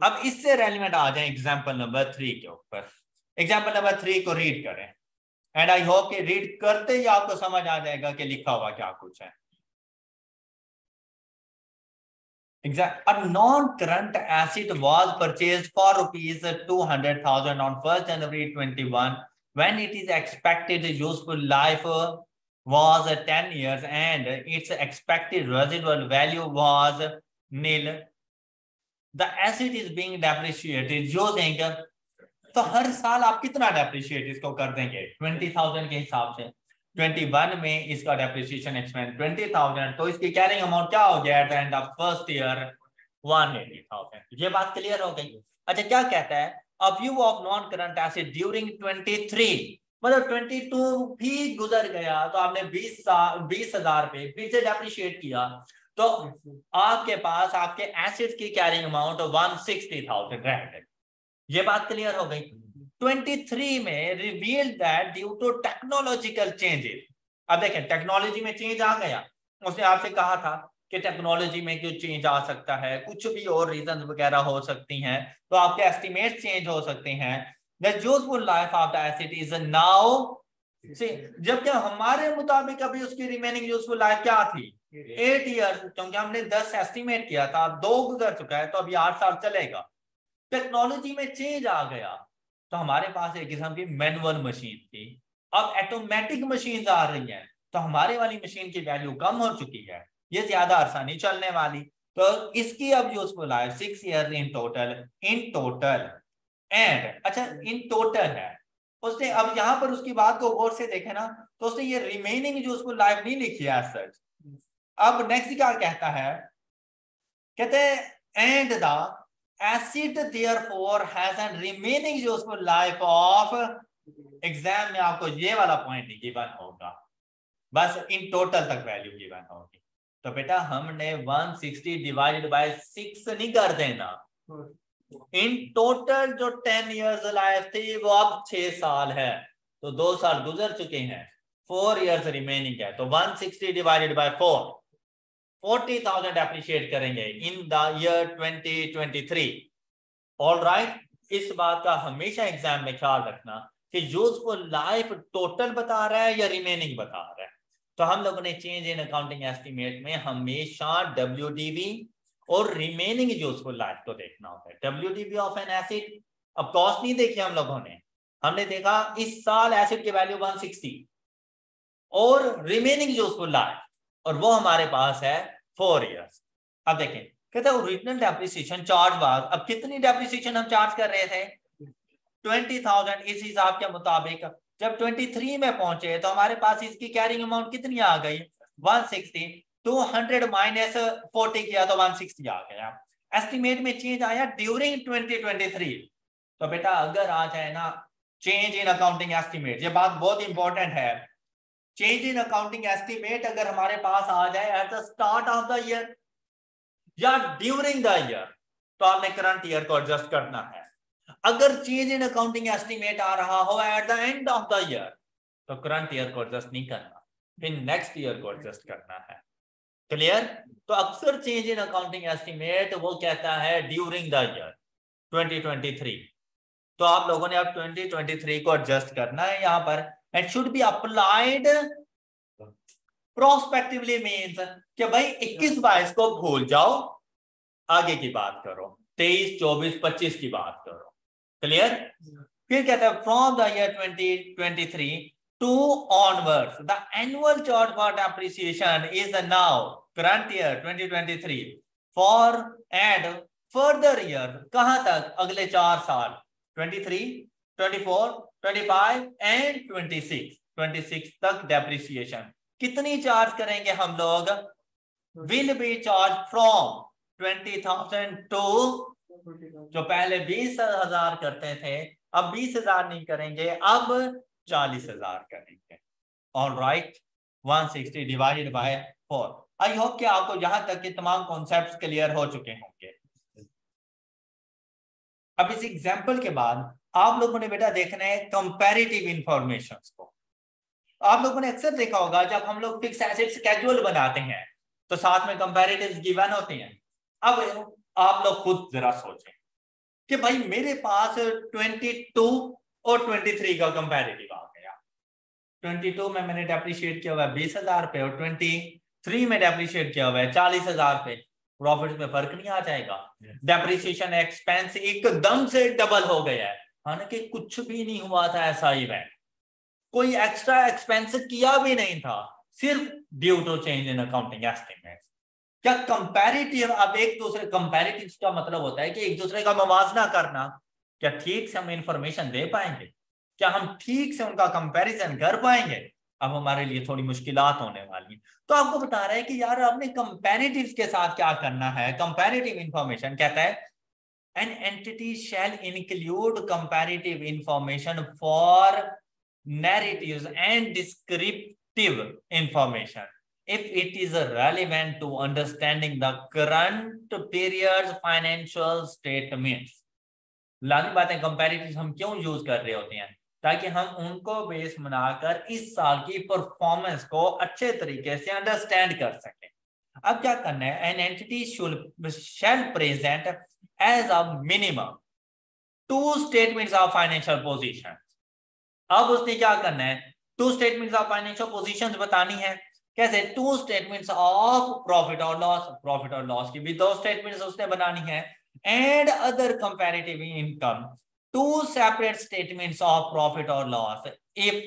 अब इससे रेलिवेंट आ जाए एग्जाम्पल नंबर 3 के ऊपर। एग्जाम्पल नंबर 3 को रीड करें एंड आई होप कि रीड करते ही आपको समझ आ जाएगा कि लिखा हुआ क्या कुछ है। A non-current asset was purchased for rupees 200,000 on 1st January 21 when it is expected useful life was 10 years and its expected residual value was nil. The asset is being depreciated using, तो हर साल आप कितना depreciate इसको कर देंगे 20,000 के हिसाब से। 21 में इसका डेप्रिसिएशन एक्सपेंस 20,000, तो इसकी कैरिंग अमाउंट क्या हो गया at the end of first year 180,000। ये बात क्लियर हो गई। अच्छा क्या कहता है, a view of non current asset during 23, मतलब 22 भी गुजर गया तो आपने 20,000 पे फिर से डेप्रिशिएट किया तो आपके पास आपके एसेट्स की कैरिंग अमाउंट 160,000 रह गई। ये बात क्लियर हो गई। 23 में revealed that due to technological changes. अब देखें टेक्नोलॉजी में चेंज आ गया, उसने आपसे कहा था कि टेक्नोलॉजी में क्यों चेंज आ सकता है, कुछ भी और रीजन वगैरह हो सकती हैं, तो आपके एस्टिमेट चेंज हो सकते हैं। The useful life of the asset is now, जबकि हमारे मुताबिक अभी उसकी रिमेनिंग यूजफुल लाइफ क्या थी 8 ईयर, क्योंकि हमने 10 एस्टिमेट किया था, 2 गुजर चुका है तो अभी 8 साल चलेगा। टेक्नोलॉजी में चेंज आ गया तो हमारे पास एक किस्म की मैनुअल मशीन थी, अब ऑटोमेटिक मशीन आ रही हैं, तो हमारे वाली मशीन की वैल्यू कम हो चुकी है, ये ज्यादा अरसा नहीं चलने वाली, तो इसकी अब useful life 6 year in total and अच्छा इन टोटल है। उसने अब यहां पर उसकी बात को गौर से देखे ना तो उसने ये रिमेनिंग यूजफुल लाइफ नहीं लिखी है सच। अब नेक्स्ट क्या कहता है, कहते हैं and the acid therefore has a remaining useful life of, exam में आपको ये वाला पॉइंट नहीं गिवन होगा, बस इन टोटल तक वैल्यू गिवन होगी। तो बेटा हमने 160 डिवाइडेड बाय 6 नहीं कर देना, इन टोटल जो 10 इयर्स लाइफ थी वो अब 6 साल है, तो 2 साल गुजर चुके हैं, 4 इयर्स रिमेनिंग है, तो 160 डिवाइडेड बाय 4 40,000 एप्रिशिएट करेंगे इन द ईयर 2023। ऑलराइट, इस बात का हमेशा एग्जाम में ख्याल रखना कि यूजफुल लाइफ टोटल बता रहा है या रिमेनिंग बता रहा है। तो हम लोगों ने चेंज इन अकाउंटिंग एस्टीमेट में हमेशा WDV और रिमेनिंग यूजफुल लाइफ को देखना होता है। WDV ऑफ एन एसेट, अब कॉस्ट नहीं देखी हम लोगों ने, हमने देखा इस साल एसेट की वैल्यू 160 और रिमेनिंग यूजफुल लाइफ, और वो हमारे पास है 4 इयर्स। अब देखें, कहते हैं ओरिजिनल डेप्रिसिएशन चार्ज वाज, अब कितनी डेप्रिसिएशन हम चार्ज कर रहे थे 20,000। इस हिसाब के मुताबिक जब 23 में पहुंचे तो हमारे पास इसकी कैरिंग अमाउंट कितनी आ गई 160, 200 माइनस 40 किया तो 160 आ गया। एस्टिमेट में चेंज आया ड्यूरिंग 2023। तो बेटा अगर आ जाए ना चेंज इन अकाउंटिंग एस्टिमेट, ये बात बहुत इंपॉर्टेंट है, चेंज इन अकाउंटिंग एस्टिमेट अगर हमारे पास आ जाए at the start of the year या ड्यूरिंग द ईयर तो आपने करंट ईयर को एडजस्ट करना है। अगर चेंज इन अकाउंटिंग एस्टिमेट आ रहा हो at the end of the year तो करंट ईयर को एडजस्ट नहीं करना, फिर नेक्स्ट ईयर को एडजस्ट करना है। क्लियर? तो अक्सर चेंज इन अकाउंटिंग एस्टिमेट वो कहता है ड्यूरिंग द ईयर 2023, तो आप लोगों ने अब 2023 को एडजस्ट करना है यहाँ पर। It should be applied prospectively, means कि भाई 21-22 को भूल जाओ, आगे की बात करो, 23, 24, 25 की बात करो। क्लियर? फिर कहता है from the year 2023 to onwards the annual charge for depreciation is now current year 2023 for and further year, कहां तक, अगले 4 साल 23, 24, 25 एंड 26 तक डेप्रिसिएशन कितनी चार्ज करेंगे हम लोग, will be charge from 20,000 to, जो पहले 20,000 करते थे अब 20,000 नहीं करेंगे, अब 40,000 करेंगे। Alright, 160 divided by 4। I hope कि आपको यहां तक के तमाम कॉन्सेप्ट्स क्लियर हो चुके होंगे। अब इस एग्जांपल के बाद आप लोगों ने बेटा देखना है कंपैरेटिव इंफॉर्मेशंस को। आप लोगों ने अक्सर देखा होगा जब हम लोग फिक्स एसेट स्केड्यूल बनाते हैं तो साथ में कंपैरेटिव्स गिवन होते हैं। अब आप लोग खुद जरा सोचें कि भाई मेरे पास 22 और 23 का कंपैरेटिव आ गया। 22 में मैंने डेप्रिशिएट किया हुआ है 20,000 पे और 23 में डेप्रिशिएट किया हुआ है 40,000 पे। प्रॉफिट में फर्क नहीं आ जाएगा? डेप्रिसिएशन एक्सपेंस एकदम से डबल हो गया है, हालांकि कुछ भी नहीं हुआ था ऐसा इवेंट, कोई एक्स्ट्रा एक्सपेंस किया भी नहीं था, सिर्फ due to change in accounting estimates. क्या कंपैरेटिव, अब एक दूसरे कंपैरेटिव का मतलब होता है कि एक दूसरे का मवाजना करना। क्या ठीक से हम इंफॉर्मेशन दे पाएंगे? क्या हम ठीक से उनका कंपैरिजन कर पाएंगे? अब हमारे लिए थोड़ी मुश्किलात होने वाली है। तो आपको बता रहा है कि यार आपने कंपैरेटिव के साथ क्या करना है। कंपैरेटिव इंफॉर्मेशन कहता है an entity shall include comparative information for narratives and descriptive information if it is relevant to understanding the current period's financial statements। लानी बात है, कंपैरेटिव हम क्यों यूज कर रहे होते हैं? ताकि हम उनको बेस बनाकर इस साल की परफॉर्मेंस को अच्छे तरीके से अंडरस्टैंड कर सकें। अब क्या करना है, an entity shall present as a minimum 2 statements of financial position. अब उसने क्या करना है, 2 स्टेटमेंट्स ऑफ फाइनेंशियल पोजीशंस बतानी है। कैसे? 2 स्टेटमेंट्स ऑफ प्रॉफिट और लॉस, प्रॉफिट और लॉस की भी 2 स्टेटमेंट्स उसने बनानी है। And other comparative income 2 separate statements of profit और loss if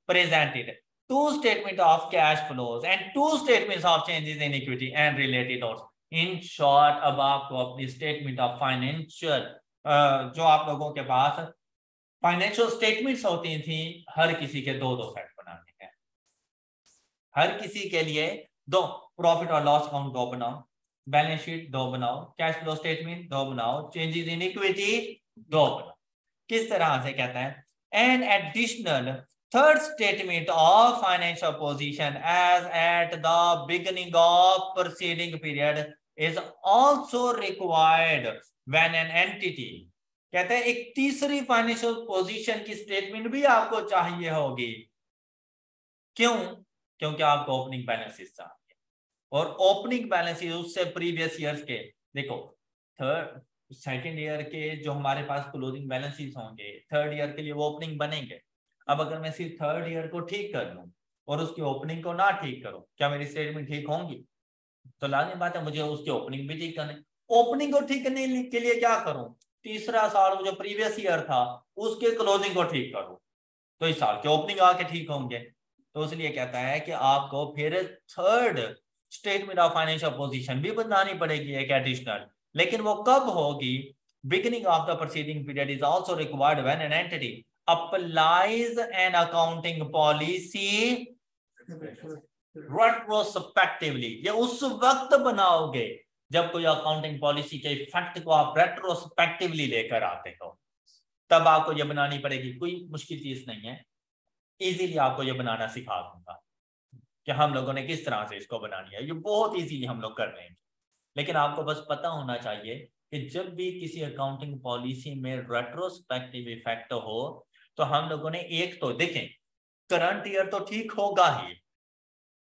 presented, 2 statement of cash flows and 2 statements of changes in equity and related notes. In short, अब आपको अपनी स्टेटमेंट ऑफ फाइनेंशियल जो आप लोगों के पास फाइनेंशियल स्टेटमेंट्स होती थी, हर किसी के 2-2 सेट बनाने हैं। हर किसी के लिए 2, प्रॉफिट और लॉस अकाउंट 2 बनाओ, बैलेंस शीट 2 बनाओ, कैश फ्लो स्टेटमेंट 2 बनाओ, चेंजेस इन इक्विटी 2 बनाओ। किस तरह से कहता है, an additional third statement of financial position as at the beginning of preceding period is also required when an entity, कहते हैं एक तीसरी फाइनेंशियल पोजीशन की स्टेटमेंट भी आपको चाहिए होगी। क्यों? क्योंकि आपको ओपनिंग बैलेंसेस चाहिए और ओपनिंग बैलेंसेस उससे प्रीवियस ईयर्स के, देखो सेकेंड ईयर के जो हमारे पास क्लोजिंग बैलेंसेस होंगे, थर्ड ईयर के लिए वो ओपनिंग बनेंगे। अब अगर मैं सिर्फ थर्ड ईयर को ठीक कर लूं और उसकी ओपनिंग को ना ठीक करूं, क्या मेरी स्टेटमेंट ठीक होंगी? तो लाजमी बात है मुझे उसकी ओपनिंग भी ठीक करनी। ओपनिंग को ठीक करने के लिए क्या करूं? तीसरा साल जो प्रीवियस ईयर था उसके क्लोजिंग को ठीक करूं, तो इस साल के ओपनिंग आके ठीक होंगे। तो इसलिए कहता है कि आपको फिर third statement of financial position भी बनानी पड़ेगी एक एडिशनल, लेकिन वो कब होगी? Beginning of the preceding period is also required when an entity applies N accounting policy retrospectively. ये उस वक्त बनाओगे जब कोई अकाउंटिंग पॉलिसी के इफेक्ट को आप रेट्रोस्पेक्टिवली लेकर आते हो, तब आपको ये बनानी पड़ेगी। कोई मुश्किल चीज नहीं है, इजीली आपको ये बनाना सिखा दूंगा कि हम लोगों ने किस तरह से इसको बनानी है। ये बहुत इजीली हम लोग कर लेंगे, लेकिन आपको बस पता होना चाहिए कि जब भी किसी अकाउंटिंग पॉलिसी में रेट्रोस्पेक्टिव इफेक्ट हो तो हम लोगों ने एक तो देखें, करंट ईयर तो ठीक होगा ही,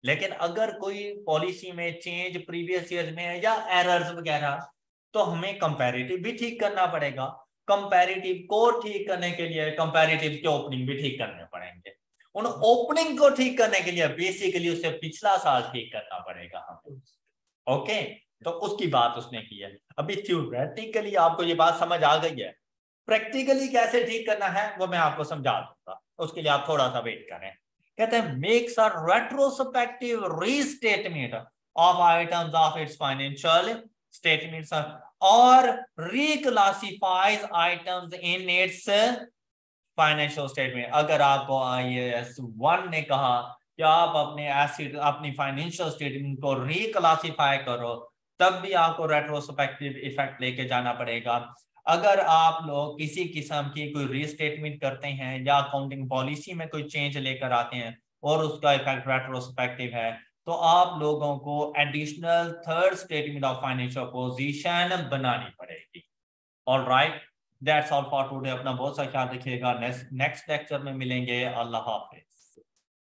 लेकिन अगर कोई पॉलिसी में चेंज प्रीवियस ईयर में है या एरर्स वगैरह, तो हमें कंपैरेटिव भी ठीक करना पड़ेगा। कंपैरेटिव को ठीक करने के लिए कंपैरेटिव के ओपनिंग भी ठीक करने पड़ेंगे। उन ओपनिंग को ठीक करने के लिए बेसिकली उसे पिछला साल ठीक करना पड़ेगा हमें। ओके, तो उसकी बात उसने की है। अभी थ्योरेटिकली आपको ये बात समझ आ गई है, प्रैक्टिकली कैसे ठीक करना है वो मैं आपको समझा दूंगा, उसके लिए आप थोड़ा सा वेट करें। कहते हैं makes a retrospective restatement of items of its financial statements और reclassifies items in its financial statement. अगर आपको IAS 1 ने कहा कि आप अपने एसेट अपनी फाइनेंशियल स्टेटमेंट को रिक्लासिफाई करो, तब भी आपको रेट्रोस्पेक्टिव इफेक्ट लेके जाना पड़ेगा। अगर आप लोग किसी किस्म की कोई रीस्टेटमेंट करते हैं या अकाउंटिंग पॉलिसी में कोई चेंज लेकर आते हैं और उसका इफेक्ट रेट्रोस्पेक्टिव है, तो आप लोगों को additional third statement of financial position बनानी पड़ेगी। Alright, that's all for today. अपना बहुत सा ख्याल रखिएगा, नेक्स्ट लेक्चर में मिलेंगे। अल्लाह हाफिज।